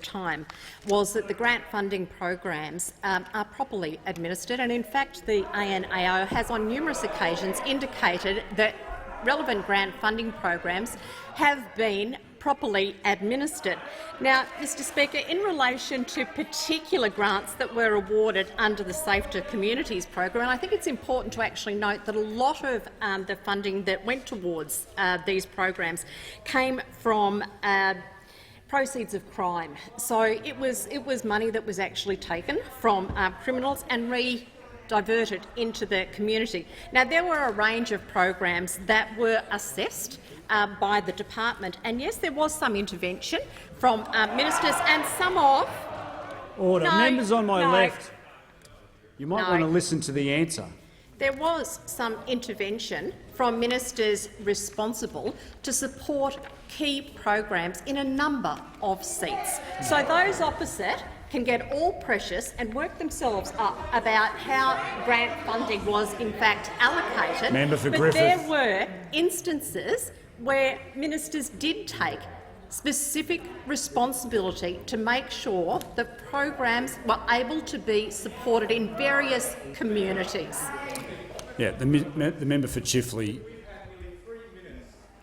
S20: time was that the grant funding programs are properly administered, and in fact the ANAO has on numerous occasions indicated that relevant grant funding programs have been properly administered. Now, Mr Speaker, in relation to particular grants that were awarded under the Safer Communities program, and I think it's important to actually note that a lot of the funding that went towards these programs came from proceeds of crime. So it was money that was actually taken from criminals and diverted into the community. Now, there were a range of programs that were assessed by the department, and yes, there was some intervention from ministers and some of—
S1: Order. Members on my left, you might
S20: No.
S1: want to listen to the answer.
S20: There was some intervention from ministers responsible to support key programs in a number of seats. So those opposite can get all precious and work themselves up about how grant funding was in fact allocated.
S1: Member for
S20: but
S1: Griffith.
S20: There were instances where ministers did take specific responsibility to make sure that programs were able to be supported in various communities.
S1: Yeah, the member for Chifley.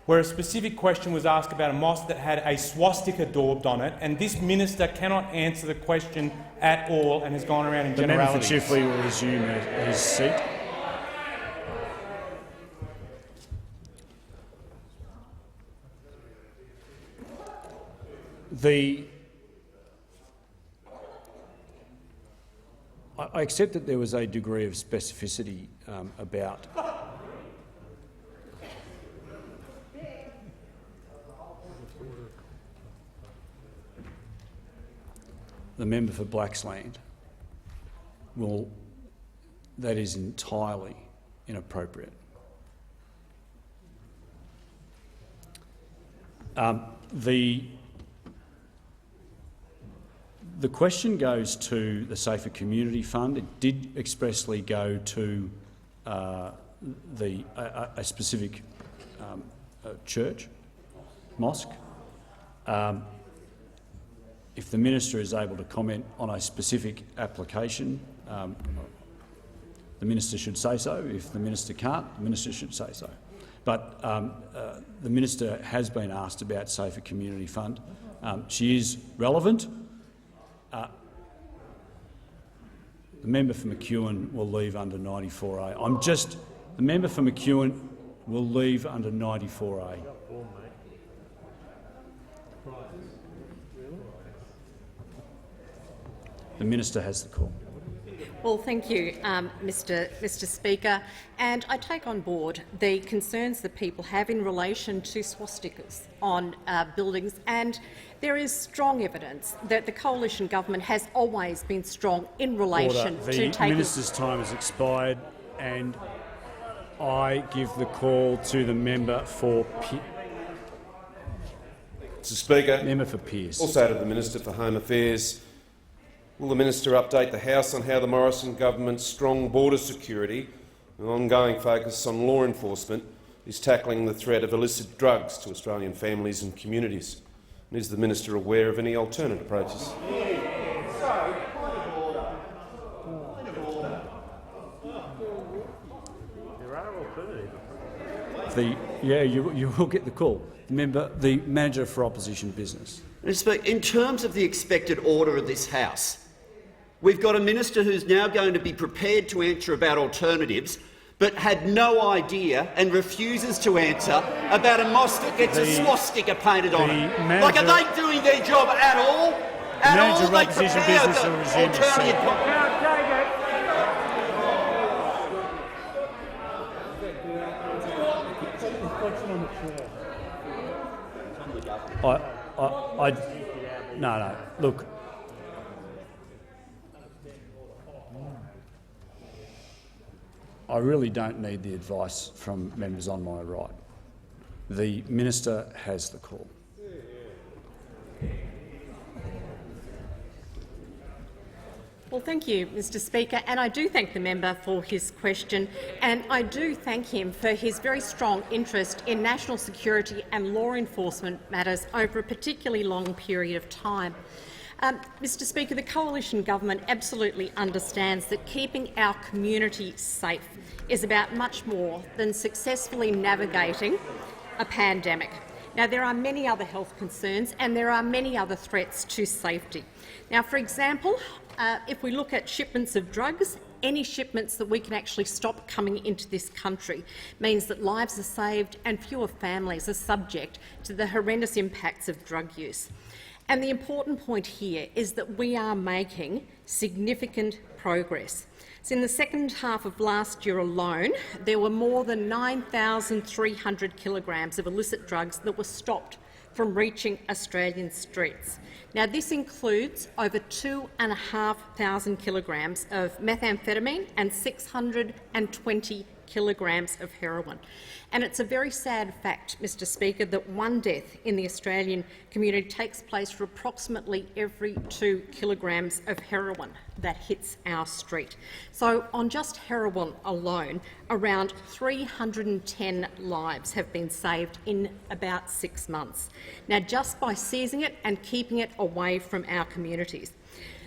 S21: Where a specific question was asked about a mosque that had a swastika daubed on it, and this minister cannot answer the question at all and has gone around in generalities.
S1: The member for Chifley will resume his seat. I accept that there was a degree of specificity about the member for Blaxland. That is entirely inappropriate. The question goes to the Safer Community Fund. It did expressly go to a specific church, mosque. If the minister is able to comment on a specific application, the minister should say so. If the minister can't, the minister should say so. But the minister has been asked about Safer Community Fund. She is relevant. The member for McEwen will leave under 94A. The member for McEwen will leave under 94A. The minister has the call.
S20: Well, thank you, Mr Speaker. And I take on board the concerns that people have in relation to swastikas on buildings, and there is strong evidence that the coalition government has always been strong in relation to taking—
S1: The minister's time has expired, and I give the call to the member for
S22: Mr Speaker,
S1: member for Pearce.
S22: Also to the Minister for Home Affairs. Will the minister update the House on how the Morrison government's strong border security An ongoing focus on law enforcement is tackling the threat of illicit drugs to Australian families and communities. And is the minister aware of any alternate approaches?
S1: You will get the call. The Manager for Opposition Business.
S5: In terms of the expected order of this House, we've got a minister who's now going to be prepared to answer about alternatives, but had no idea and refuses to answer about a mosque that gets a swastika painted on it. Like, are they doing their job at all? At all? They prepare the alternative.
S1: No. Look, I really don't need the advice from members on my right. The minister has the call.
S20: Well, thank you, Mr Speaker, and I do thank the member for his question, and I do thank him for his very strong interest in national security and law enforcement matters over a particularly long period of time. Mr Speaker, the coalition government absolutely understands that keeping our community safe is about much more than successfully navigating a pandemic. Now, there are many other health concerns and there are many other threats to safety. Now, for example, if we look at shipments of drugs, any shipments that we can actually stop coming into this country means that lives are saved and fewer families are subject to the horrendous impacts of drug use. And the important point here is that we are making significant progress. So in the second half of last year alone, there were more than 9,300 kilograms of illicit drugs that were stopped from reaching Australian streets. Now, this includes over 2,500 kilograms of methamphetamine and 620 kilograms of heroin. And it's a very sad fact, Mr Speaker, that one death in the Australian community takes place for approximately every 2 kilograms of heroin that hits our street. So on just heroin alone, around 310 lives have been saved in about 6 months. Now, just by seizing it and keeping it away from our communities.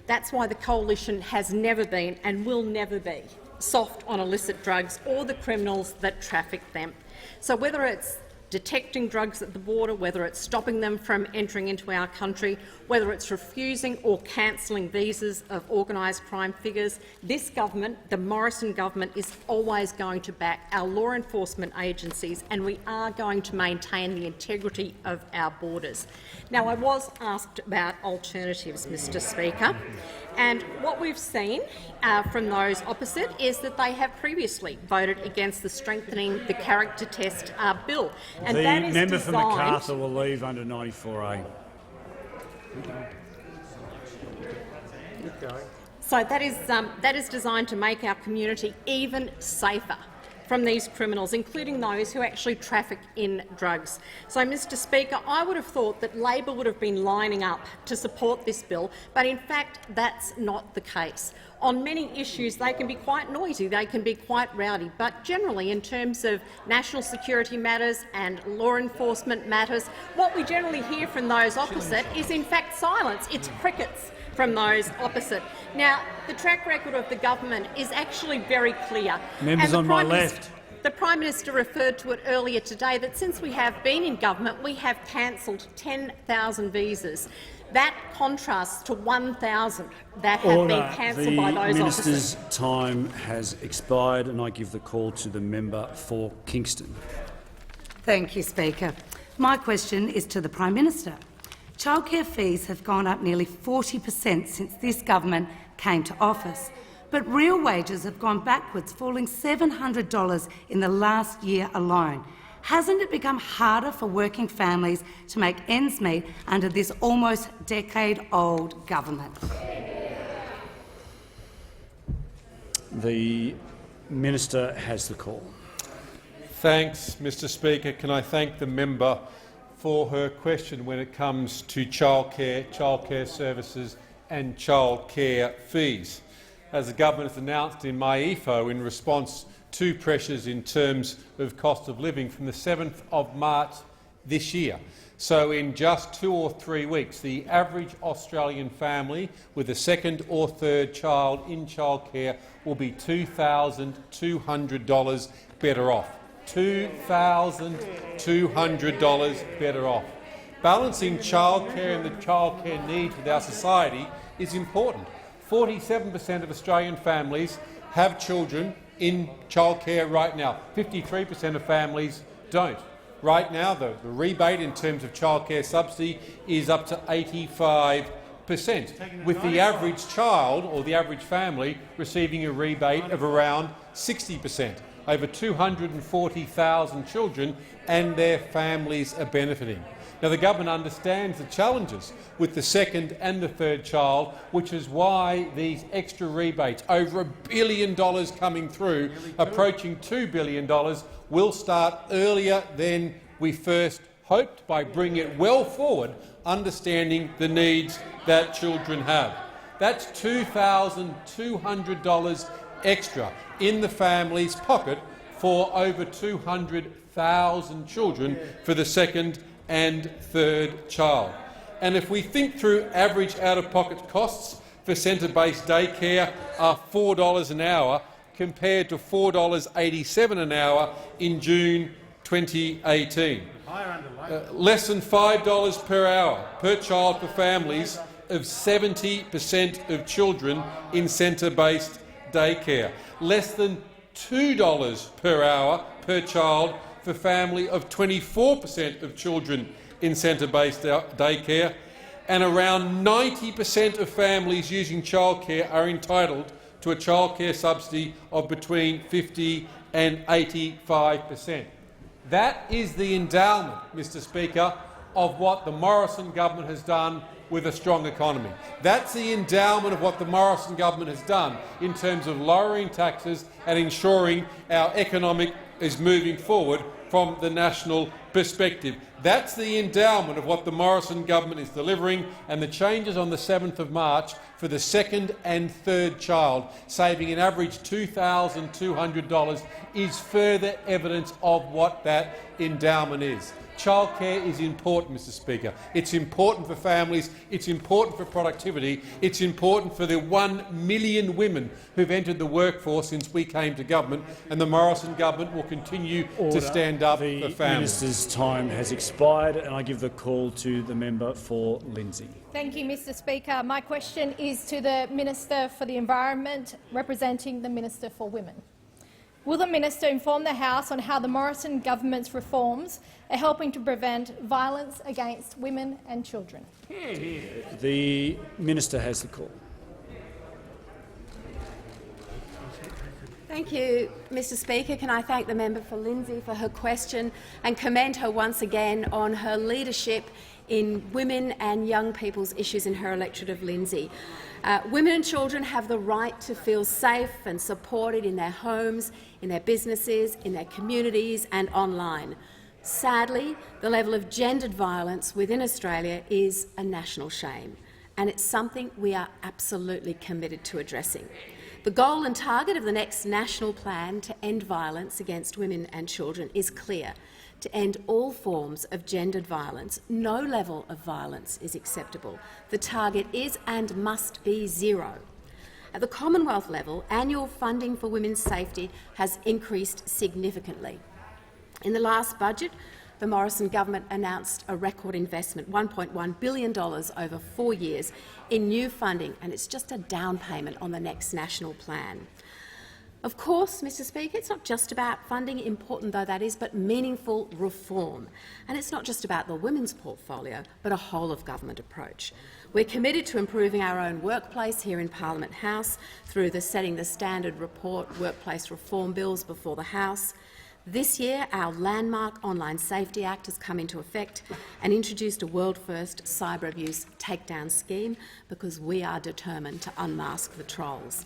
S20: That's why the Coalition has never been and will never be soft on illicit drugs or the criminals that traffic them. So whether it's detecting drugs at the border, whether it's stopping them from entering into our country, whether it's refusing or cancelling visas of organised crime figures, this government, the Morrison government, is always going to back our law enforcement agencies, and we are going to maintain the integrity of our borders. Now, I was asked about alternatives, Mr Speaker, and what we've seen from those opposite is that they have previously voted against the Strengthening the Character Test bill. And
S1: the
S20: that is
S1: member
S20: designed...
S1: for Macarthur will leave under 94A.
S20: So that is designed to make our community even safer from these criminals, including those who actually traffic in drugs. So, Mr Speaker, I would have thought that Labor would have been lining up to support this bill, but in fact that's not the case. On many issues they can be quite noisy, they can be quite rowdy, but generally in terms of national security matters and law enforcement matters, what we generally hear from those opposite is in fact silence. It's crickets from those opposite. Now, the track record of the government is actually very clear.
S1: Members on my left.
S20: The Prime Minister referred to it earlier today that since we have been in government, we have cancelled 10,000 visas. That contrasts to 1,000 that have been cancelled by those
S1: Minister's
S20: officers.
S1: time has expired, and I give the call to the member for Kingston.
S4: Thank you, Speaker. My question is to the Prime Minister. Childcare fees have gone up nearly 40% since this government came to office, but real wages have gone backwards, falling $700 in the last year alone. Hasn't it become harder for working families to make ends meet under this almost decade-old government?
S1: The minister has the call.
S22: Thanks, Mr Speaker. Can I thank the member for her question when it comes to childcare services and childcare fees. As the government has announced in my EFO in response two pressures in terms of cost of living from the 7th of March this year. So in just 2 or 3 weeks, the average Australian family with a second or third child in childcare will be $2,200 better off. $2,200 better off. Balancing childcare and the childcare needs with our society is important. 47% of Australian families have children in childcare right now. 53% of families don't. Right now, the rebate in terms of childcare subsidy is up to 85%, with the average child or the average family receiving a rebate of around 60%. Over 240,000 children and their families are benefiting. Now, the government understands the challenges with the second and the third child, which is why these extra rebates, over $1 billion coming through, approaching $2 billion, will start earlier than we first hoped by bringing it well forward, understanding the needs that children have. That's $2,200 extra in the family's pocket for over 200,000 children for the second and third child. And if we think through average out-of-pocket costs for centre-based daycare are $4 an hour compared to $4.87 an hour in June 2018. Less than $5 per hour per child for families of 70% of children in centre-based daycare. Less than $2 per hour per child for family of 24% of children in centre-based daycare, and around 90% of families using childcare are entitled to a childcare subsidy of between 50% and 85%. That is the endowment, Mr Speaker, of what the Morrison government has done with a strong economy. That's the endowment of what the Morrison government has done in terms of lowering taxes and ensuring our economic is moving forward from the national perspective. That's the endowment of what the Morrison government is delivering, and the changes on the 7th of March for the second and third child, saving an average $2,200, is further evidence of what that endowment is. Childcare is important, Mr Speaker. It's important for families, it's important for productivity, it's important for the 1 million women who've entered the workforce since we came to government, and the Morrison government will continue to stand up for families.
S1: The minister's time has expired, and I give the call to the member for Lindsay.
S10: Thank you, Mr Speaker. My question is to the Minister for the Environment, representing the Minister for Women. Will the minister inform the House on how the Morrison government's reforms are helping to prevent violence against women and children?
S1: The minister has the call.
S11: Thank you, Mr Speaker. Can I thank the member for Lindsay for her question and commend her once again on her leadership in women and young people's issues in her electorate of Lindsay. Women and children have the right to feel safe and supported in their homes, in their businesses, in their communities and online. Sadly, the level of gendered violence within Australia is a national shame, and it's something we are absolutely committed to addressing. The goal and target of the next national plan to end violence against women and children is clear: to end all forms of gendered violence. No level of violence is acceptable. The target is and must be zero. At the Commonwealth level, annual funding for women's safety has increased significantly. In the last budget, the Morrison government announced a record investment, $1.1 billion over 4 years, in new funding, and it's just a down payment on the next national plan. Of course, Mr Speaker, it's not just about funding, important though that is, but meaningful reform. And it's not just about the women's portfolio, but a whole-of-government approach. We're committed to improving our own workplace here in Parliament House through the Setting the Standard report, workplace reform bills before the House. This year, our landmark Online Safety Act has come into effect and introduced a world-first cyber abuse takedown scheme, because we are determined to unmask the trolls.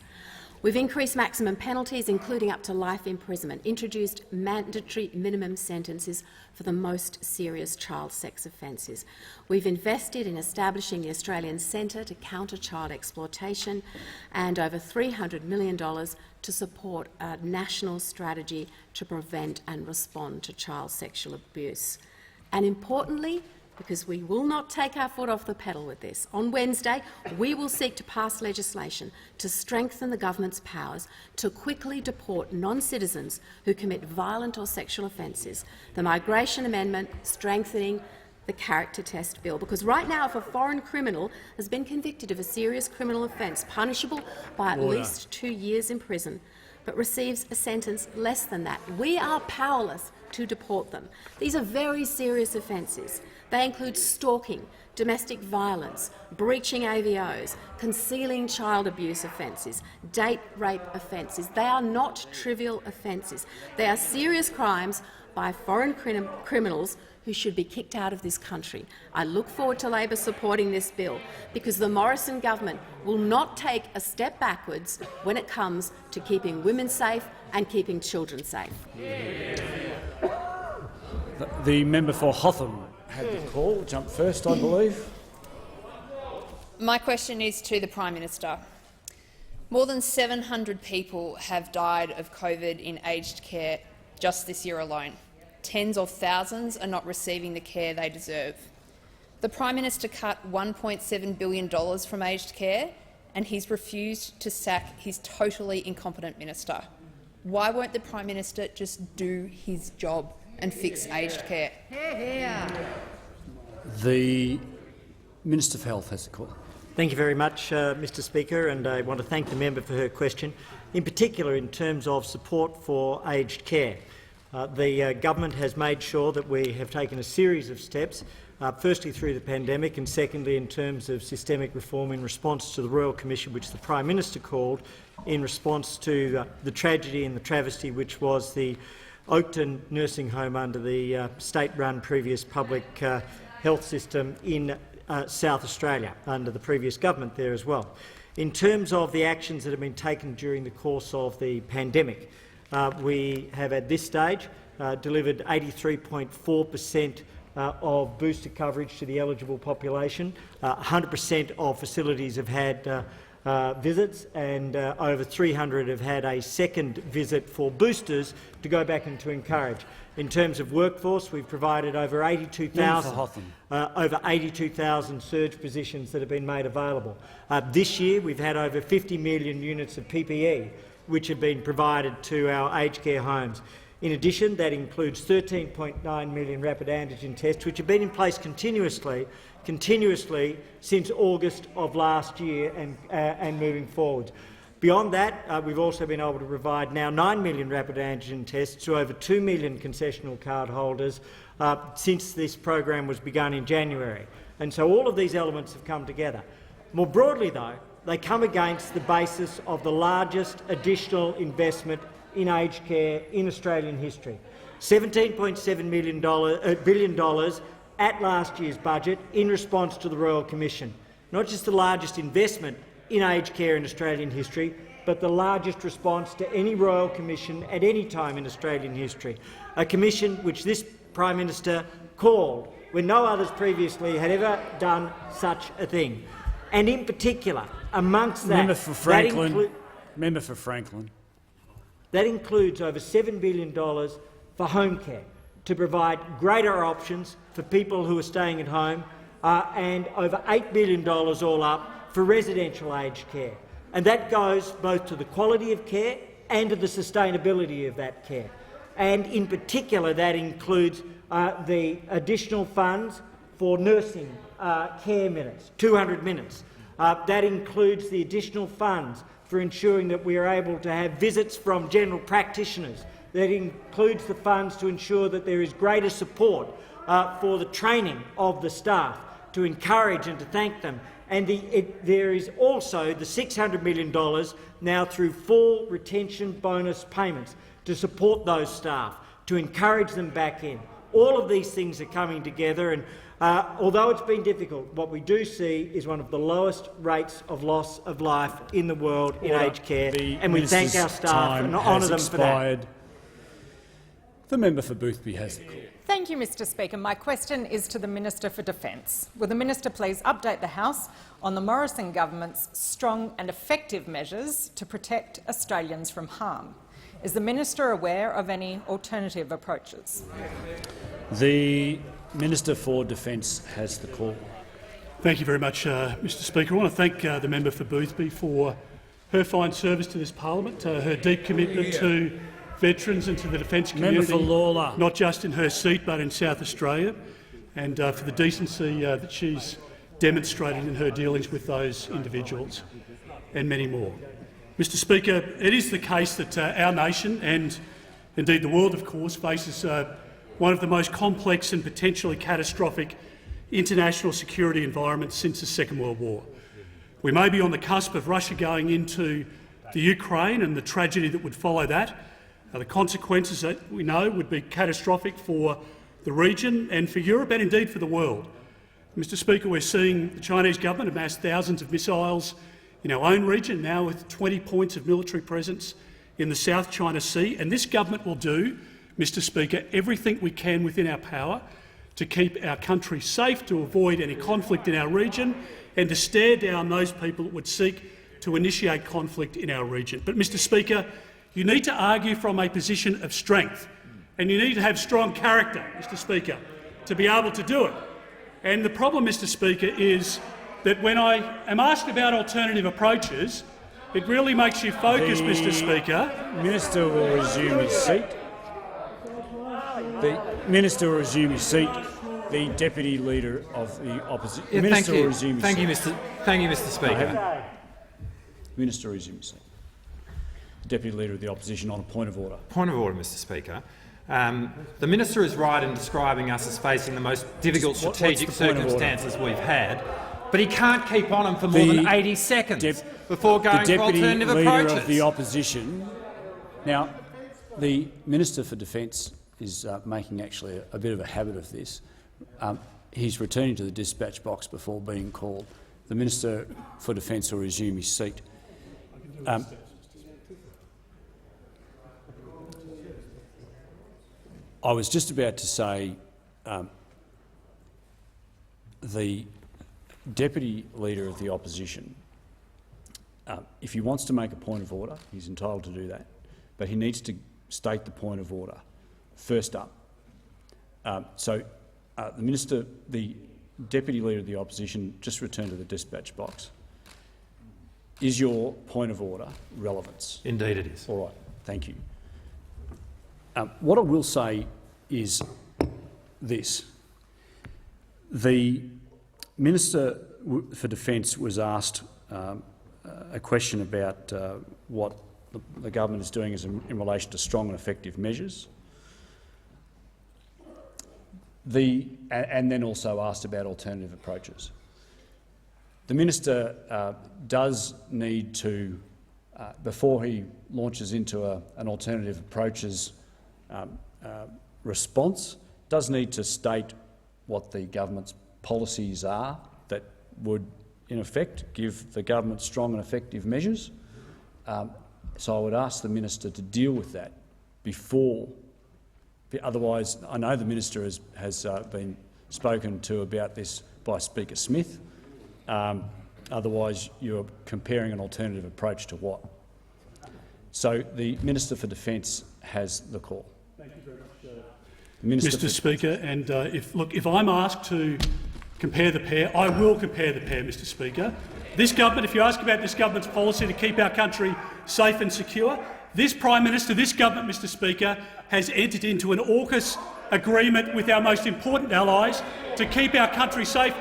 S11: We've increased maximum penalties, including up to life imprisonment, introduced mandatory minimum sentences for the most serious child sex offences. We've invested in establishing the Australian Centre to Counter Child Exploitation and over $300 million to support a national strategy to prevent and respond to child sexual abuse. And importantly, because we will not take our foot off the pedal with this, on Wednesday we will seek to pass legislation to strengthen the government's powers to quickly deport non-citizens who commit violent or sexual offences, the Migration Amendment strengthening the character test bill. Because right now, if a foreign criminal has been convicted of a serious criminal offence punishable by at least 2 years in prison, but receives a sentence less than that, we are powerless to deport them. These are very serious offences. They include stalking, domestic violence, breaching AVOs, concealing child abuse offences, date rape offences. They are not trivial offences. They are serious crimes by foreign criminals who should be kicked out of this country. I look forward to Labor supporting this bill because the Morrison government will not take a step backwards when it comes to keeping women safe and keeping children safe.
S1: The member for Hotham had the call. Jump first, I believe.
S12: My question is to the Prime Minister. More than 700 people have died of COVID in aged care just this year alone. Tens of thousands are not receiving the care they deserve. The Prime Minister cut $1.7 billion from aged care, and he's refused to sack his totally incompetent minister. Why won't the Prime Minister just do his job and fix aged care?
S1: The Minister for Health has the call.
S13: Thank you very much, Mr Speaker, and I want to thank the member for her question, in particular in terms of support for aged care. The government has made sure that we have taken a series of steps, firstly through the pandemic and secondly in terms of systemic reform in response to the Royal Commission, which the Prime Minister called in response to the tragedy and the travesty which was the Oakton nursing home under the state-run previous public health system in South Australia, under the previous government there as well. In terms of the actions that have been taken during the course of the pandemic, we have at this stage delivered 83.4% of booster coverage to the eligible population. 100% of facilities have had visits, and over 300 have had a second visit for boosters to go back and to encourage. In terms of workforce, we've provided over 82,000 surge positions that have been made available. This year, we've had over 50 million units of PPE, which have been provided to our aged care homes. In addition, that includes 13.9 million rapid antigen tests, which have been in place continuously since August of last year and moving forward. Beyond that, we've also been able to provide now 9 million rapid antigen tests to over 2 million concessional card holders since this program was begun in January. And so all of these elements have come together. More broadly, though, they come against the basis of the largest additional investment in aged care in Australian history. $17.7 billion at last year's budget in response to the Royal Commission. Not just the largest investment in aged care in Australian history, but the largest response to any Royal Commission at any time in Australian history. A commission which this Prime Minister called when no others previously had ever done such a thing. And in particular, amongst that,
S1: Member for Franklin.
S13: That includes over $7 billion for home care, to provide greater options for people who are staying at home, and over $8 billion all up for residential aged care. And that goes both to the quality of care and to the sustainability of that care. And in particular, that includes the additional funds for nursing care minutes, 200 minutes. That includes the additional funds for ensuring that we are able to have visits from general practitioners. That includes the funds to ensure that there is greater support for the training of the staff, to encourage and to thank them. And there is also the $600 million now through full retention bonus payments to support those staff, to encourage them back in. All of these things are coming together, and although it's been difficult, what we do see is one of the lowest rates of loss of life in the world in aged care, and we thank our staff and honour them for that.
S1: The member for Boothby has the call.
S8: Thank you, Mr Speaker. My question is to the Minister for Defence. Will the Minister please update the House on the Morrison government's strong and effective measures to protect Australians from harm? Is the Minister aware of any alternative approaches?
S1: The Minister for Defence has the call.
S6: Thank you very much, Mr Speaker. I want to thank the member for Boothby for her fine service to this parliament, her deep commitment to veterans and to the defence community,
S1: Member for Lawler,
S6: not just in her seat but in South Australia, and for the decency that she's demonstrated in her dealings with those individuals and many more. Mr Speaker, it is the case that our nation and indeed the world, of course, faces one of the most complex and potentially catastrophic international security environments since the Second World War. We may be on the cusp of Russia going into the Ukraine and the tragedy that would follow that. The consequences that we know would be catastrophic for the region and for Europe and indeed for the world. Mr Speaker, we're seeing the Chinese government amass thousands of missiles in our own region, now with 20 points of military presence in the South China Sea, and this government will do, Mr Speaker, everything we can within our power to keep our country safe, to avoid any conflict in our region and to stare down those people that would seek to initiate conflict in our region. But, Mr Speaker, you need to argue from a position of strength, and you need to have strong character, Mr Speaker, to be able to do it. And the problem, Mr Speaker, is that when I am asked about alternative approaches, it really makes you focus, Mr Speaker.
S1: The Minister will resume his seat. The Minister will resume his seat. The Deputy Leader of the Opposition.
S9: Yeah,
S1: Minister
S9: will
S1: resume his seat.
S9: Thank you, Mr Speaker.
S1: Minister resume his seat. Deputy Leader of the Opposition on a point of order.
S9: Point of order, Mr Speaker. The Minister is right in describing us as facing the most difficult strategic circumstances we've had, but he can't keep on them for more than 80 seconds before going for alternative approaches.
S1: The Deputy Leader of the Opposition. Now, the Minister for Defence is making actually a bit of a habit of this. He's returning to the dispatch box before being called. The Minister for Defence will resume his seat. I was just about to say the Deputy Leader of the Opposition, if he wants to make a point of order, he's entitled to do that, but he needs to state the point of order first up. The Deputy Leader of the Opposition just returned to the dispatch box. Is your point of order relevance?
S9: Indeed it is.
S1: All right, thank you. What I will say is this. The Minister for Defence was asked a question about what the government is doing in relation to strong and effective measures, and then also asked about alternative approaches. The Minister does need to, before he launches into an alternative approaches response, does need to state what the government's policies are that would, in effect, give the government strong and effective measures. So I would ask the Minister to deal with that before. Otherwise, I know the Minister has been spoken to about this by Speaker Smith. Otherwise, you're comparing an alternative approach to what? So the Minister for Defence has the call.
S6: Thank you very much, Mr Speaker. And if I'm asked to compare the pair, I will compare the pair, Mr Speaker. This government, if you ask about this government's policy to keep our country safe and secure, this Prime Minister, this government, Mr Speaker, has entered into an AUKUS agreement with our most important allies to keep our country safe.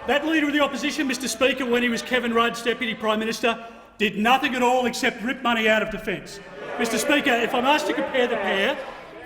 S6: That Leader of the Opposition, Mr Speaker, when he was Kevin Rudd's Deputy Prime Minister, did nothing at all except rip money out of defence. Mr Speaker, if I'm asked to compare the pair,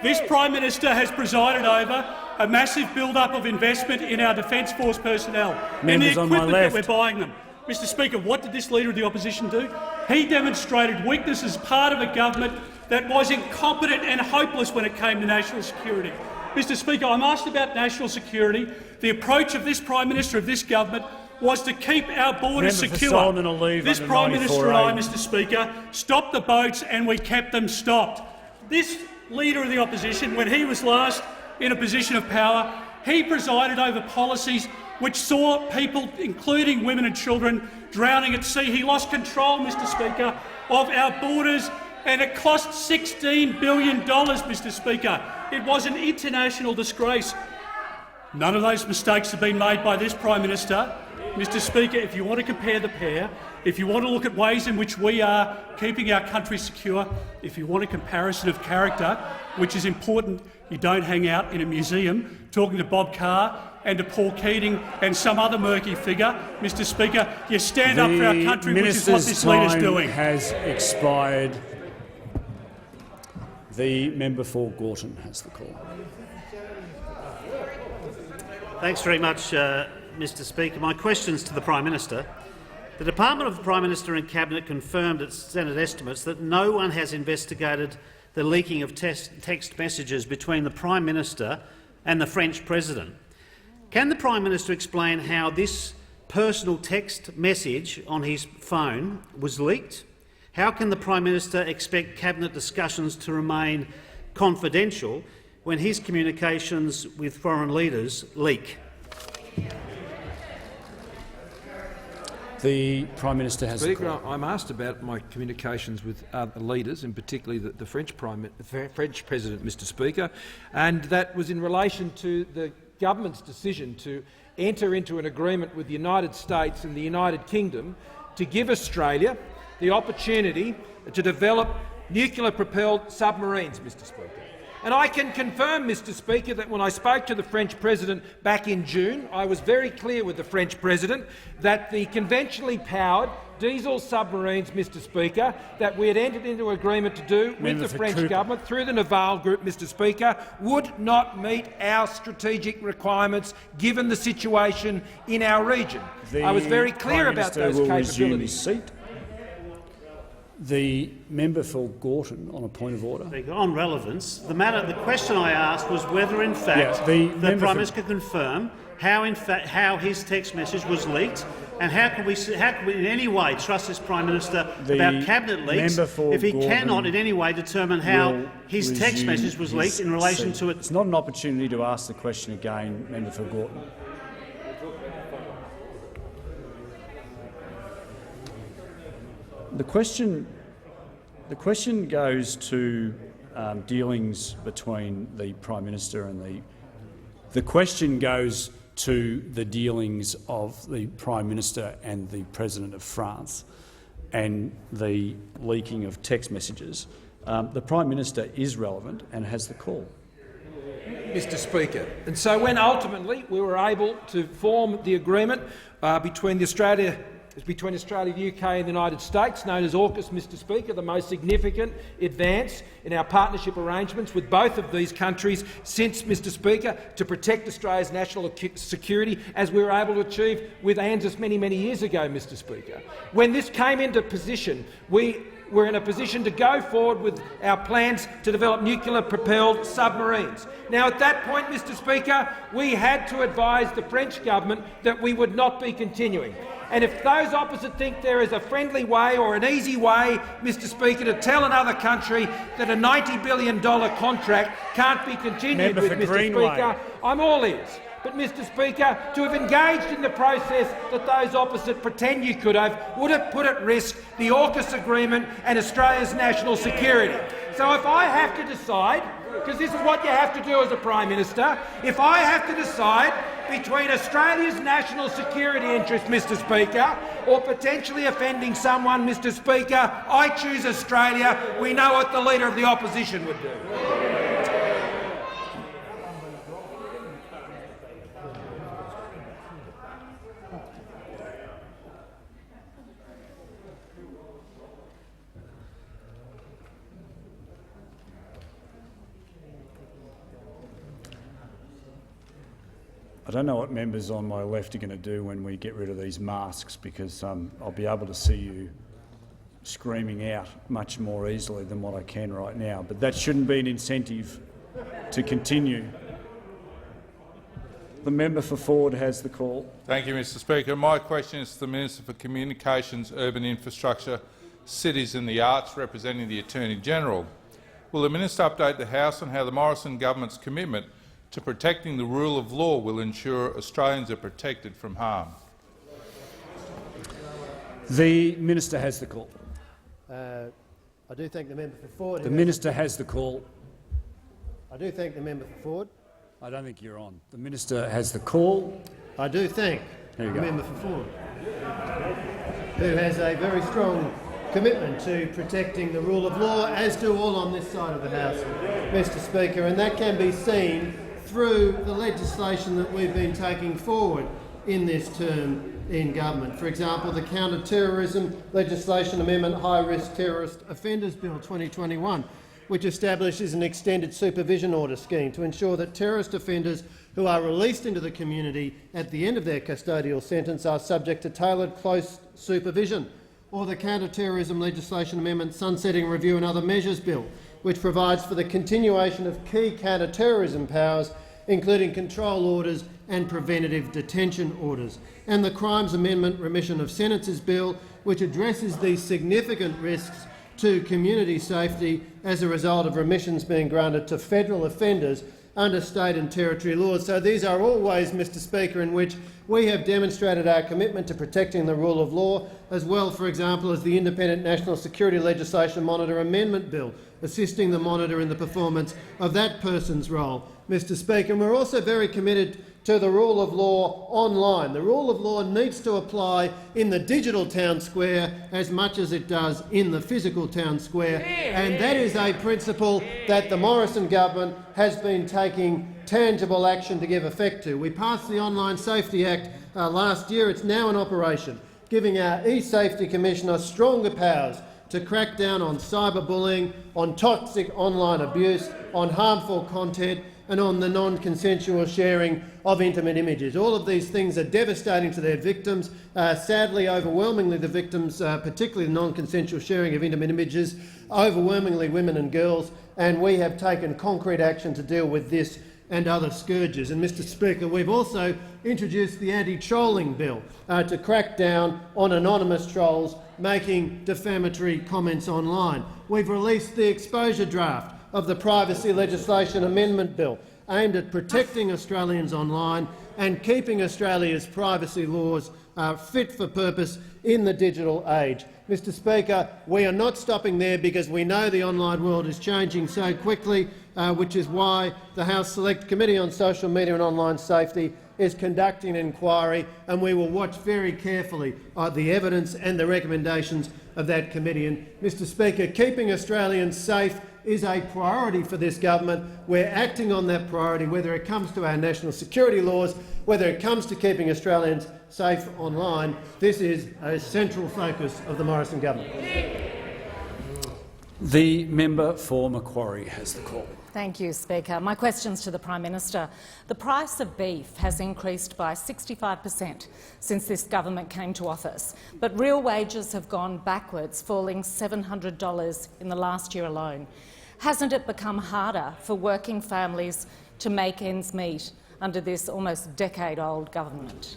S6: this Prime Minister has presided over a massive build-up of investment in our Defence Force personnel, in the equipment that we're buying them. Mr Speaker, what did this Leader of the Opposition do? He demonstrated weakness as part of a government that was incompetent and hopeless when it came to national security. Mr Speaker, I'm asked about national security. The approach of this Prime Minister of this government was to keep our borders secure. This Prime Minister and I, Mr Speaker, stopped the boats and we kept them stopped. This Leader of the Opposition, when he was last in a position of power, he presided over policies which saw people, including women and children, drowning at sea. He lost control, Mr Speaker, of our borders, and it cost $16 billion, Mr Speaker. It was an international disgrace. None of those mistakes have been made by this Prime Minister. Mr Speaker, if you want to compare the pair, if you want to look at ways in which we are keeping our country secure, if you want a comparison of character, which is important, you don't hang out in a museum talking to Bob Carr and to Paul Keating and some other murky figure. Mr Speaker, you stand up for our country, which is what this leader's doing.
S1: The minister's time has expired. The member for Gorton has the call.
S14: Thanks very much, Mr Speaker. My question is to the Prime Minister. The Department of the Prime Minister and Cabinet confirmed at Senate estimates that no one has investigated the leaking of text messages between the Prime Minister and the French President. Can the Prime Minister explain how this personal text message on his phone was leaked? How can the Prime Minister expect Cabinet discussions to remain confidential when his communications with foreign leaders leak?
S1: The Prime Minister has the
S3: Speaker,
S1: call.
S3: I'm asked about my communications with other leaders, and particularly the French President, Mr Speaker, and that was in relation to the government's decision to enter into an agreement with the United States and the United Kingdom to give Australia the opportunity to develop nuclear-propelled submarines, Mr Speaker. And I can confirm, Mr Speaker, that when I spoke to the French President back in June, I was very clear with the French President that the conventionally powered diesel submarines, Mr Speaker, that we had entered into agreement to do with the French government through the Naval Group, Mr Speaker, would not meet our strategic requirements given the situation in our region. I was very clear about those capabilities.
S1: The member for Gorton on a point of order.
S14: On relevance, the question I asked was whether, in fact, the Prime Minister could confirm how his text message was leaked, and how can we in any way trust this Prime Minister about Cabinet leaks if he cannot in any way determine how his text message was leaked in relation to it?
S1: It's not an opportunity to ask the question again, member for Gorton. The question goes to dealings between the Prime Minister and the question goes to the dealings of the Prime Minister and the President of France and the leaking of text messages. The Prime Minister is relevant and has the call.
S3: Mr Speaker. And so when ultimately we were able to form the agreement between Australia, the UK and the United States, known as AUKUS, Mr Speaker, the most significant advance in our partnership arrangements with both of these countries since, Mr Speaker, to protect Australia's national security, as we were able to achieve with ANZUS many, many years ago, Mr Speaker. When this came into position, we were in a position to go forward with our plans to develop nuclear-propelled submarines. Now, at that point, Mr Speaker, we had to advise the French government that we would not be continuing. And if those opposite think there is a friendly way or an easy way, Mr Speaker, to tell another country that a $90 billion contract can't be continued with, Mr Speaker, I'm all ears. But, Mr Speaker, to have engaged in the process that those opposite pretend you could have would have put at risk the AUKUS agreement and Australia's national security. So if I have to decide, because this is what you have to do as a Prime Minister, if I have to decide between Australia's national security interest, Mr Speaker, or potentially offending someone, Mr Speaker, I choose Australia. We know what the Leader of the Opposition would do.
S1: I don't know what members on my left are going to do when we get rid of these masks, because I'll be able to see you screaming out much more easily than what I can right now. But that shouldn't be an incentive to continue. The member for Ford has the call.
S15: Thank you, Mr Speaker. My question is to the Minister for Communications, Urban Infrastructure, Cities and the Arts, representing the Attorney-General. Will the Minister update the House on how the Morrison government's commitment to protecting the rule of law will ensure Australians are protected from harm?
S1: The Minister has the call.
S16: I do thank the member for Ford.
S1: The Minister has the call.
S16: I do thank the member for Ford.
S1: I don't think you're on. The Minister has the call.
S16: I do thank the
S1: There you go.
S16: member for Ford, who has a very strong commitment to protecting the rule of law, as do all on this side of the House, Mr Speaker, and that can be seen through the legislation that we've been taking forward in this term in government. For example, the Counter-Terrorism Legislation Amendment High-Risk Terrorist Offenders Bill 2021, which establishes an extended supervision order scheme to ensure that terrorist offenders who are released into the community at the end of their custodial sentence are subject to tailored close supervision, or the Counter-Terrorism Legislation Amendment Sunsetting Review and Other Measures Bill, which provides for the continuation of key counter-terrorism powers, including control orders and preventative detention orders, and the Crimes Amendment Remission of Sentences Bill, which addresses these significant risks to community safety as a result of remissions being granted to federal offenders under state and territory laws. So these are all ways, Mr Speaker, in which we have demonstrated our commitment to protecting the rule of law, as well, for example, as the Independent National Security Legislation Monitor Amendment Bill, assisting the monitor in the performance of that person's role, Mr Speaker. And we're also very committed to the rule of law online. The rule of law needs to apply in the digital town square as much as it does in the physical town square, and that is a principle that the Morrison government has been taking tangible action to give effect to. We passed the Online Safety Act last year. It's now in operation, giving our e-Safety Commissioner stronger powers to crack down on cyberbullying, on toxic online abuse, on harmful content and on the non-consensual sharing of intimate images. All of these things are devastating to their victims. Sadly, overwhelmingly the victims, particularly the non-consensual sharing of intimate images, overwhelmingly women and girls, and we have taken concrete action to deal with this and other scourges. And, Mr Speaker, we've also introduced the anti-trolling bill to crack down on anonymous trolls making defamatory comments online. We've released the exposure draft of the Privacy Legislation Amendment Bill, aimed at protecting Australians online and keeping Australia's privacy laws fit for purpose in the digital age. Mr Speaker, we are not stopping there because we know the online world is changing so quickly, which is why the House Select Committee on Social Media and Online Safety is conducting an inquiry, and we will watch very carefully the evidence and the recommendations of that committee. And, Mr Speaker, keeping Australians safe is a priority for this government. We're acting on that priority, whether it comes to our national security laws, whether it comes to keeping Australians safe online. This is a central focus of the Morrison government.
S1: The member for Macquarie has the call.
S8: Thank you, Speaker. My question's to the Prime Minister. The price of beef has increased by 65% since this government came to office, but real wages have gone backwards, falling $700 in the last year alone. Hasn't it become harder for working families to make ends meet under this almost decade-old government?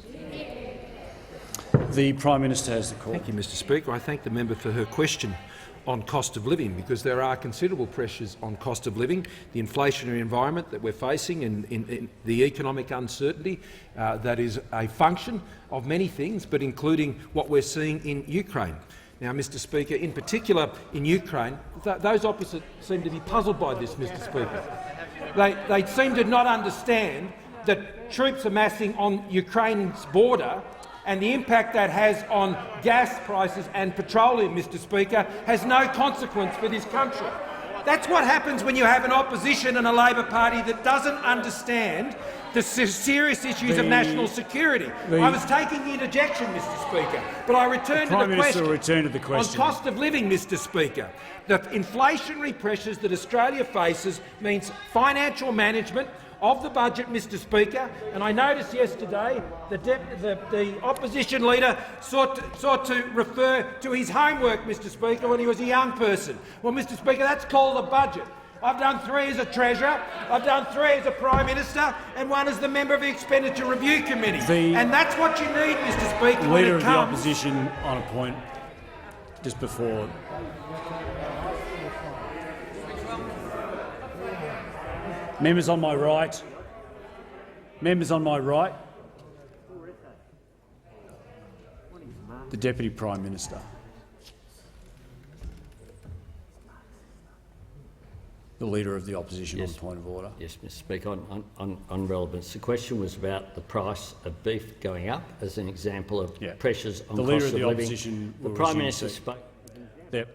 S1: The Prime Minister has the call.
S3: Thank you, Mr Speaker. I thank the member for her question on cost of living, because there are considerable pressures on cost of living, the inflationary environment that we're facing and the economic uncertainty that is a function of many things, but including what we're seeing in Ukraine. Now, Mr Speaker, in particular in Ukraine, those opposite seem to be puzzled by this, Mr Speaker. They seem to not understand that troops amassing on Ukraine's border and the impact that has on gas prices and petroleum, Mr Speaker, has no consequence for this country. That's what happens when you have an opposition and a Labor Party that doesn't understand the serious issues of national security. I was taking the interjection, Mr Speaker, but I return to the question. On cost of living, Mr Speaker. The inflationary pressures that Australia faces means financial management of the budget, Mr Speaker, and I noticed yesterday the opposition leader sought to refer to his homework, Mr Speaker, when he was a young person. Well, Mr Speaker, that's called a budget. I've done 3 as a Treasurer, I've done 3 as a Prime Minister, and 1 as the member of the Expenditure Review Committee. And that's what you need, Mr Speaker, when
S1: Leader
S3: it
S1: of the
S3: comes.
S1: Opposition on a point just before. Members on my right, Members on my right. The Deputy Prime Minister. The Leader of the Opposition on point of order.
S2: Yes, Mr Speaker, on relevance. The question was about the price of beef going up as an example of pressures on
S1: the
S2: cost
S1: Leader
S2: of
S1: of the
S2: living.
S1: Opposition
S2: The
S1: will
S2: Prime
S1: resume
S2: Minister
S1: seat.
S2: spoke.
S1: Yep.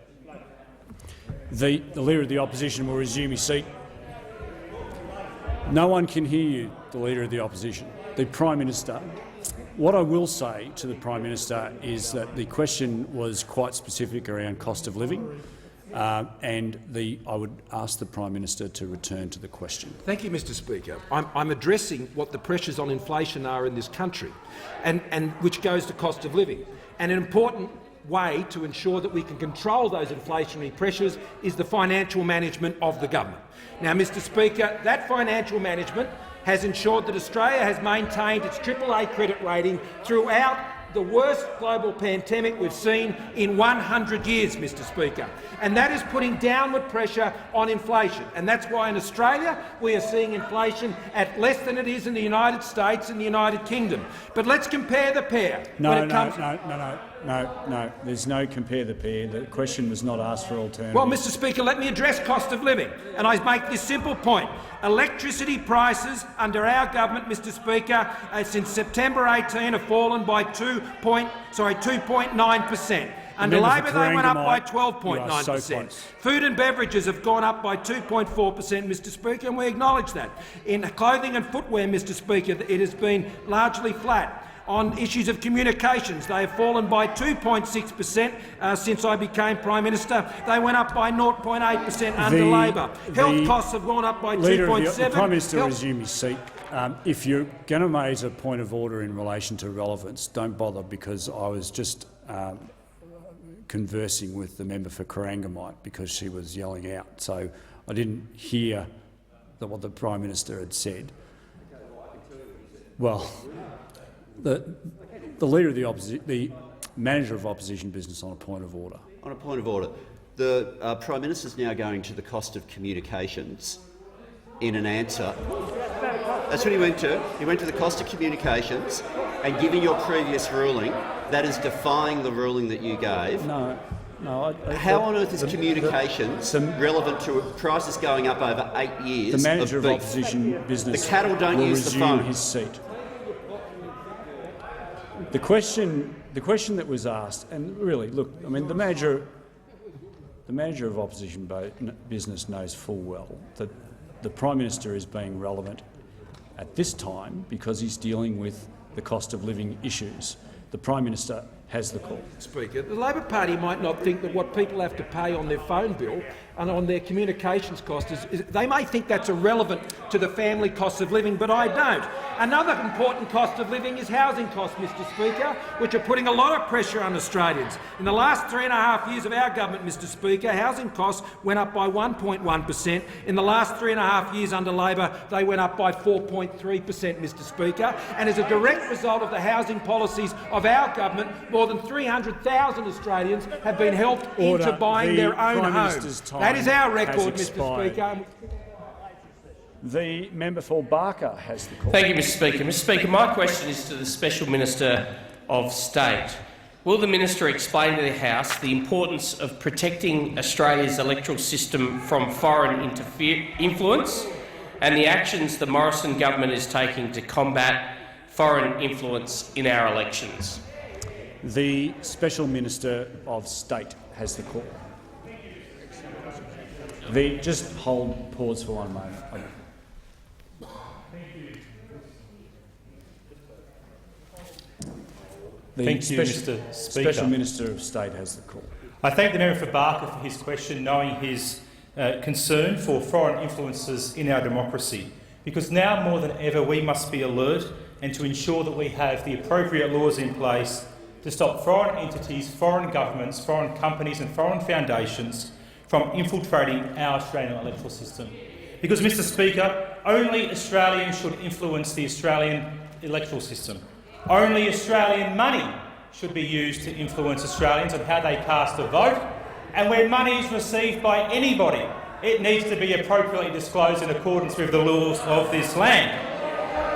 S1: The Leader of the Opposition will resume his seat. No one can hear you, the Leader of the Opposition. The Prime Minister. What I will say to the Prime Minister is that the question was quite specific around cost of living, and I would ask the Prime Minister to return to the question.
S3: Thank you, Mr Speaker. I'm addressing what the pressures on inflation are in this country, and which goes to cost of living. And an important way to ensure that we can control those inflationary pressures is the financial management of the government. Now, Mr Speaker, that financial management has ensured that Australia has maintained its AAA credit rating throughout the worst global pandemic we've seen in 100 years, Mr Speaker. And that is putting downward pressure on inflation. And that's why in Australia we are seeing inflation at less than it is in the United States and the United Kingdom. But let's compare the pair.
S1: No. There's no compare the pair. The question was not asked for alternatives.
S3: Well, Mr Speaker, let me address cost of living. And I make this simple point. Electricity prices under our government, Mr Speaker, since September 18 have fallen by 2.9%. Under Labor, they went up by 12.9%. Food and beverages have gone up by 2.4%, Mr Speaker, and we acknowledge that. In clothing and footwear, Mr Speaker, it has been largely flat. On issues of communications, they have fallen by 2.6% since I became Prime Minister. They went up by 0.8% under Labor. Health costs have gone up by 2.7%.
S1: The Prime Minister will resume his seat. If you're going to raise a point of order in relation to relevance, don't bother, because I was just conversing with the member for Corangamite because she was yelling out. So I didn't hear what the Prime Minister had said. Well, the Leader of the Opposition, the Manager of Opposition Business on a point of order.
S5: On a point of order, the Prime Minister is now going to the cost of communications in an answer. That's what he went to. He went to the cost of communications, and given your previous ruling, that is defying the ruling that you gave.
S1: No.
S5: How on earth is communications relevant to prices going up over 8 years?
S1: The Manager of Opposition Business
S5: the cattle don't
S1: will
S5: use the
S1: resume
S5: phone.
S1: his seat. The question that was asked, and really, look, I mean, the Manager of Opposition Business knows full well that the Prime Minister is being relevant at this time because he's dealing with the cost of living issues. The Prime Minister has the call.
S3: Speaker, the Labor Party might not think that what people have to pay on their phone bill and on their communications cost is they may think that's irrelevant to the family cost of living, but I don't. Another important cost of living is housing costs, Mr Speaker, which are putting a lot of pressure on Australians. In the last 3.5 years of our government, Mr Speaker, housing costs went up by 1.1%. In the last 3.5 years under Labor, they went up by 4.3%, Mr Speaker. And as a direct result of the housing policies of our government, more than 300,000 Australians have been helped into buying their own homes. That is our record, Mr Speaker.
S1: The member for Barker has the call.
S17: Thank you, Mr Speaker. Mr Speaker, my question is to the Special Minister of State. Will the minister explain to the House the importance of protecting Australia's electoral system from foreign influence and the actions the Morrison government is taking to combat foreign influence in our elections?
S1: The Special Minister of State has the call. Just pause for one moment.
S23: Thank you, Mr Speaker.
S1: Special Minister of State has the call.
S23: I thank the member for Barker for his question, knowing his concern for foreign influences in our democracy, because now more than ever we must be alert and to ensure that we have the appropriate laws in place to stop foreign entities, foreign governments, foreign companies and foreign foundations from infiltrating our Australian electoral system. Because, Mr Speaker, only Australians should influence the Australian electoral system. Only Australian money should be used to influence Australians on how they cast a vote, and when money is received by anybody, it needs to be appropriately disclosed in accordance with the laws of this land.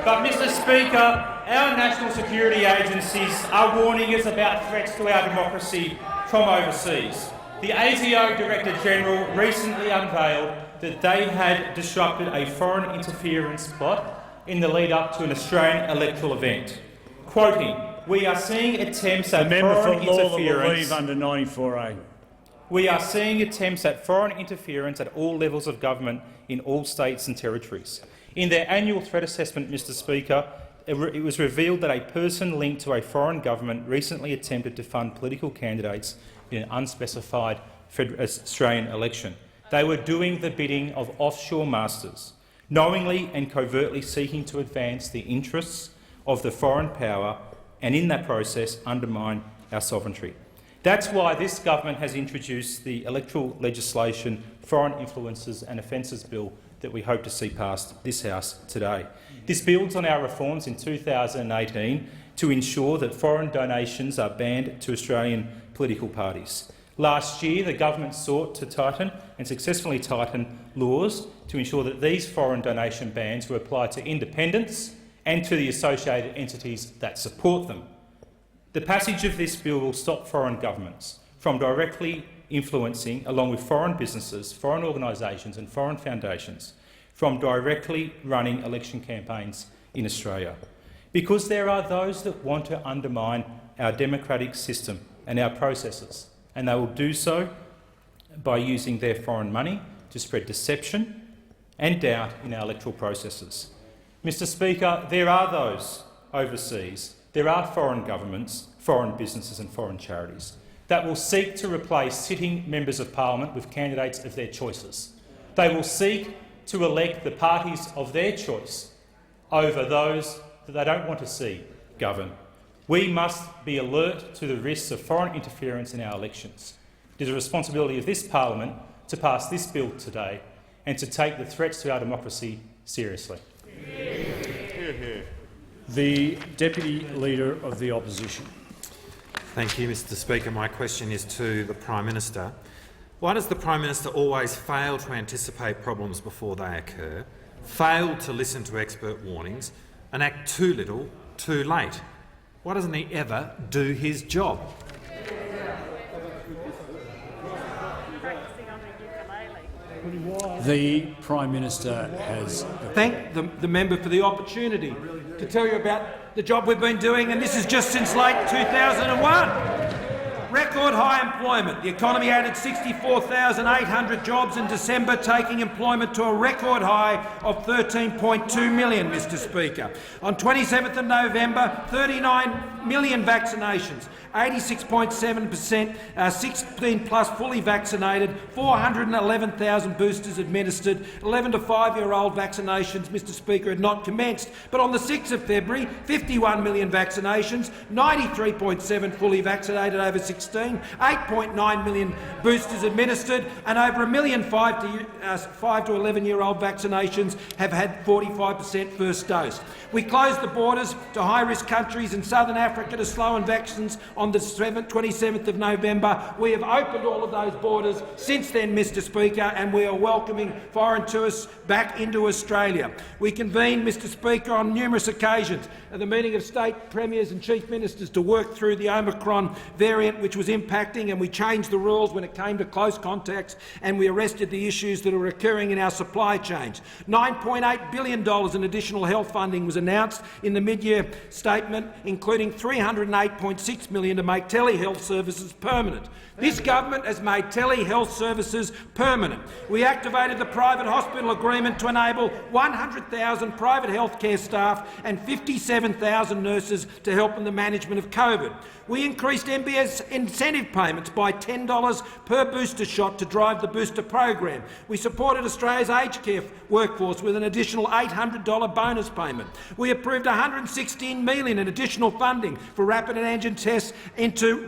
S23: But, Mr Speaker, our national security agencies are warning us about threats to our democracy from overseas. The ASIO Director-General recently unveiled that they had disrupted a foreign interference plot in the lead-up to an Australian electoral event. Quoting, "We are seeing attempts at foreign interference
S1: under 94A.
S23: We are seeing attempts at foreign interference at all levels of government in all states and territories." In their annual threat assessment, Mr Speaker, it was revealed that a person linked to a foreign government recently attempted to fund political candidates in an unspecified Australian election. They were doing the bidding of offshore masters, knowingly and covertly seeking to advance the interests of the foreign power and in that process undermine our sovereignty. That's why this government has introduced the electoral legislation Foreign Influences and Offences Bill that we hope to see passed this House today. This builds on our reforms in 2018 to ensure that foreign donations are banned to Australian political parties. Last year, the government sought to tighten and successfully tighten laws to ensure that these foreign donation bans were applied to independents and to the associated entities that support them. The passage of this bill will stop foreign governments from directly influencing, along with foreign businesses, foreign organisations and foreign foundations, from directly running election campaigns in Australia. Because there are those that want to undermine our democratic system and our processes, and they will do so by using their foreign money to spread deception and doubt in our electoral processes. Mr Speaker, there are those overseas, there are foreign governments, foreign businesses and foreign charities that will seek to replace sitting members of parliament with candidates of their choices. They will seek to elect the parties of their choice over those that they don't want to see govern. We must be alert to the risks of foreign interference in our elections. It is a responsibility of this parliament to pass this bill today and to take the threats to our democracy seriously.
S1: The Deputy Leader of the Opposition.
S7: Thank you, Mr Speaker. My question is to the Prime Minister. Why does the Prime Minister always fail to anticipate problems before they occur, fail to listen to expert warnings and act too little, too late? Why doesn't he ever do his job?
S1: The Prime Minister has...
S3: Thank the member for the opportunity to tell you about the job we've been doing, and this is just since late 2001. Record high employment. The economy added 64,800 jobs in December, taking employment to a record high of 13.2 million, Mr Speaker. On 27th of November, 39 million vaccinations, 86.7%, 16-plus fully vaccinated, 411,000 boosters administered, 11 to 5-year-old vaccinations, Mr Speaker, had not commenced. But on the 6th of February, 51 million vaccinations, 93.7 fully vaccinated over 16, 8.9 million boosters administered, and over 1 million 5 to 11-year-old vaccinations have had 45% first dose. We closed the borders to high-risk countries in southern Africa to slow in vaccines on the 27th of November. We have opened all of those borders since then, Mr Speaker, and we are welcoming foreign tourists back into Australia. We convened, Mr Speaker, on numerous occasions at the meeting of state premiers and chief ministers to work through the Omicron variant, which was impacting, and we changed the rules when it came to close contacts, and we arrested the issues that are occurring in our supply chains. $9.8 billion in additional health funding was announced in the mid-year statement, including $308.6 million to make telehealth services permanent. This government has made telehealth services permanent. We activated the private hospital agreement to enable 100,000 private healthcare staff and 57,000 nurses to help in the management of COVID. We increased MBS incentive payments by $10 per booster shot to drive the booster program. We supported Australia's aged care workforce with an additional $800 bonus payment. We approved $116 million in additional funding for rapid antigen tests into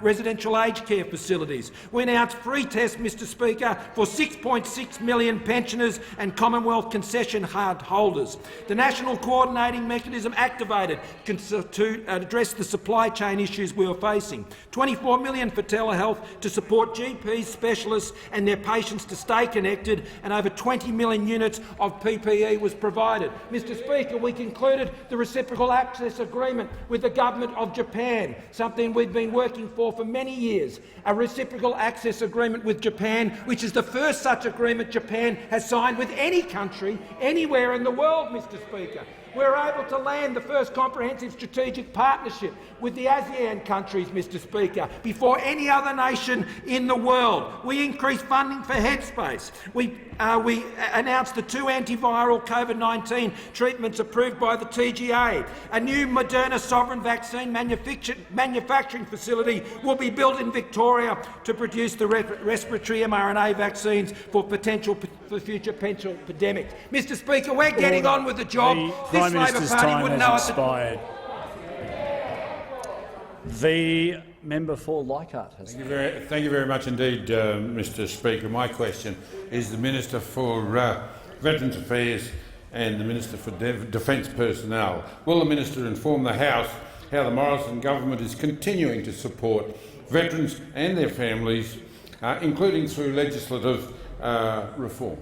S3: residential aged care facilities. We announced free tests, Mr Speaker, for 6.6 million pensioners and Commonwealth concession card holders. The National Coordinating Mechanism activated to address the supply chain issues we were facing. 20 $24 million for telehealth to support GPs, specialists and their patients to stay connected, and over 20 million units of PPE was provided. Mr Speaker, we concluded the reciprocal access agreement with the government of Japan, something we've been working for many years. A reciprocal access agreement with Japan, which is the first such agreement Japan has signed with any country anywhere in the world, Mr Speaker. We're able to land the first comprehensive strategic partnership with the ASEAN countries, Mr Speaker, before any other nation in the world. We increased funding for Headspace. We announced the 2 antiviral COVID-19 treatments approved by the TGA. A new Moderna sovereign vaccine manufacturing facility will be built in Victoria to produce the respiratory mRNA vaccines for future potential pandemics. Mr Speaker, we're getting on with the job.
S1: The Prime Minister's time has expired. The member for Leichhardt has.
S18: Thank you very much indeed, Mr Speaker. My question is the Minister for Veterans Affairs and the Minister for Defence Personnel. Will the Minister inform the House how the Morrison government is continuing to support veterans and their families, including through legislative reform?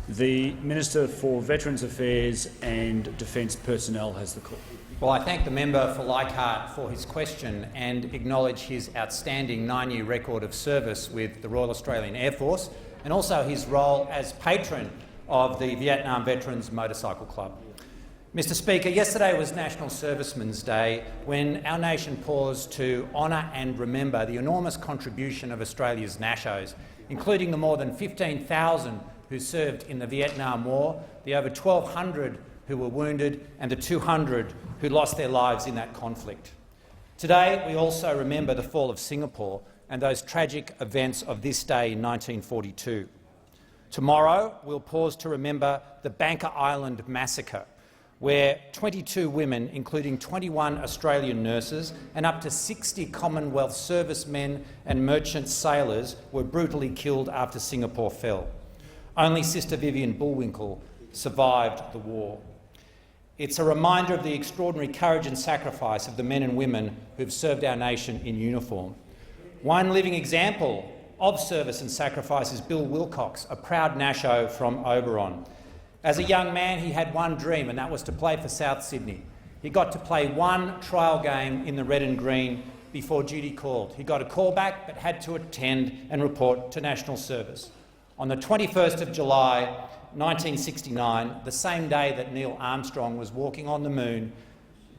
S1: The Minister for Veterans Affairs and Defence Personnel has the call.
S19: Well, I thank the member for Leichhardt for his question and acknowledge his outstanding 9-year record of service with the Royal Australian Air Force and also his role as patron of the Vietnam Veterans Motorcycle Club. Mr Speaker, yesterday was National Servicemen's Day, when our nation paused to honour and remember the enormous contribution of Australia's NASHOs, including the more than 15,000 who served in the Vietnam War, the over 1,200 who were wounded and the 200 who lost their lives in that conflict. Today, we also remember the fall of Singapore and those tragic events of this day in 1942. Tomorrow, we'll pause to remember the Banker Island massacre, where 22 women, including 21 Australian nurses and up to 60 Commonwealth servicemen and merchant sailors, were brutally killed after Singapore fell. Only Sister Vivian Bullwinkle survived the war. It's a reminder of the extraordinary courage and sacrifice of the men and women who've served our nation in uniform. One living example of service and sacrifice is Bill Wilcox, a proud NASHO from Oberon. As a young man, he had one dream, and that was to play for South Sydney. He got to play one trial game in the red and green before duty called. He got a call back but had to attend and report to national service. On the 21st of July 1969, the same day that Neil Armstrong was walking on the moon,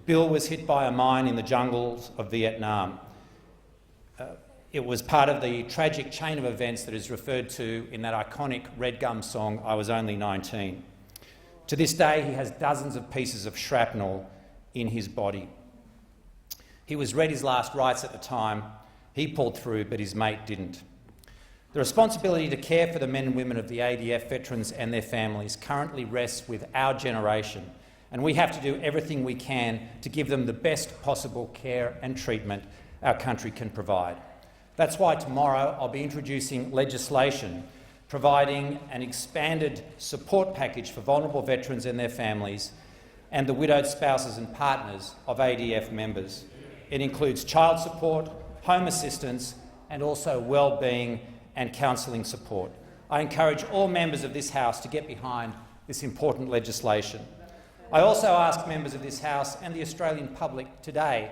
S19: Bill was hit by a mine in the jungles of Vietnam. It was part of the tragic chain of events that is referred to in that iconic Red Gum song, I Was Only 19. To this day, he has dozens of pieces of shrapnel in his body. He was read his last rites at the time. He pulled through, but his mate didn't. The responsibility to care for the men and women of the ADF veterans and their families currently rests with our generation, and we have to do everything we can to give them the best possible care and treatment our country can provide. That's why tomorrow I'll be introducing legislation providing an expanded support package for vulnerable veterans and their families and the widowed spouses and partners of ADF members. It includes child support, home assistance and also wellbeing and counselling support. I encourage all members of this House to get behind this important legislation. I also ask members of this House and the Australian public today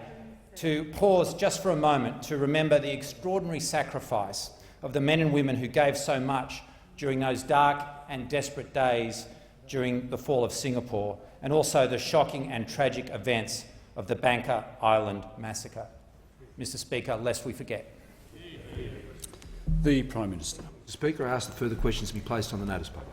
S19: to pause just for a moment to remember the extraordinary sacrifice of the men and women who gave so much during those dark and desperate days during the fall of Singapore, and also the shocking and tragic events of the Banker Island massacre. Mr Speaker, lest we forget.
S1: The Prime Minister.
S3: Mr Speaker, I ask that further questions be placed on the notice paper.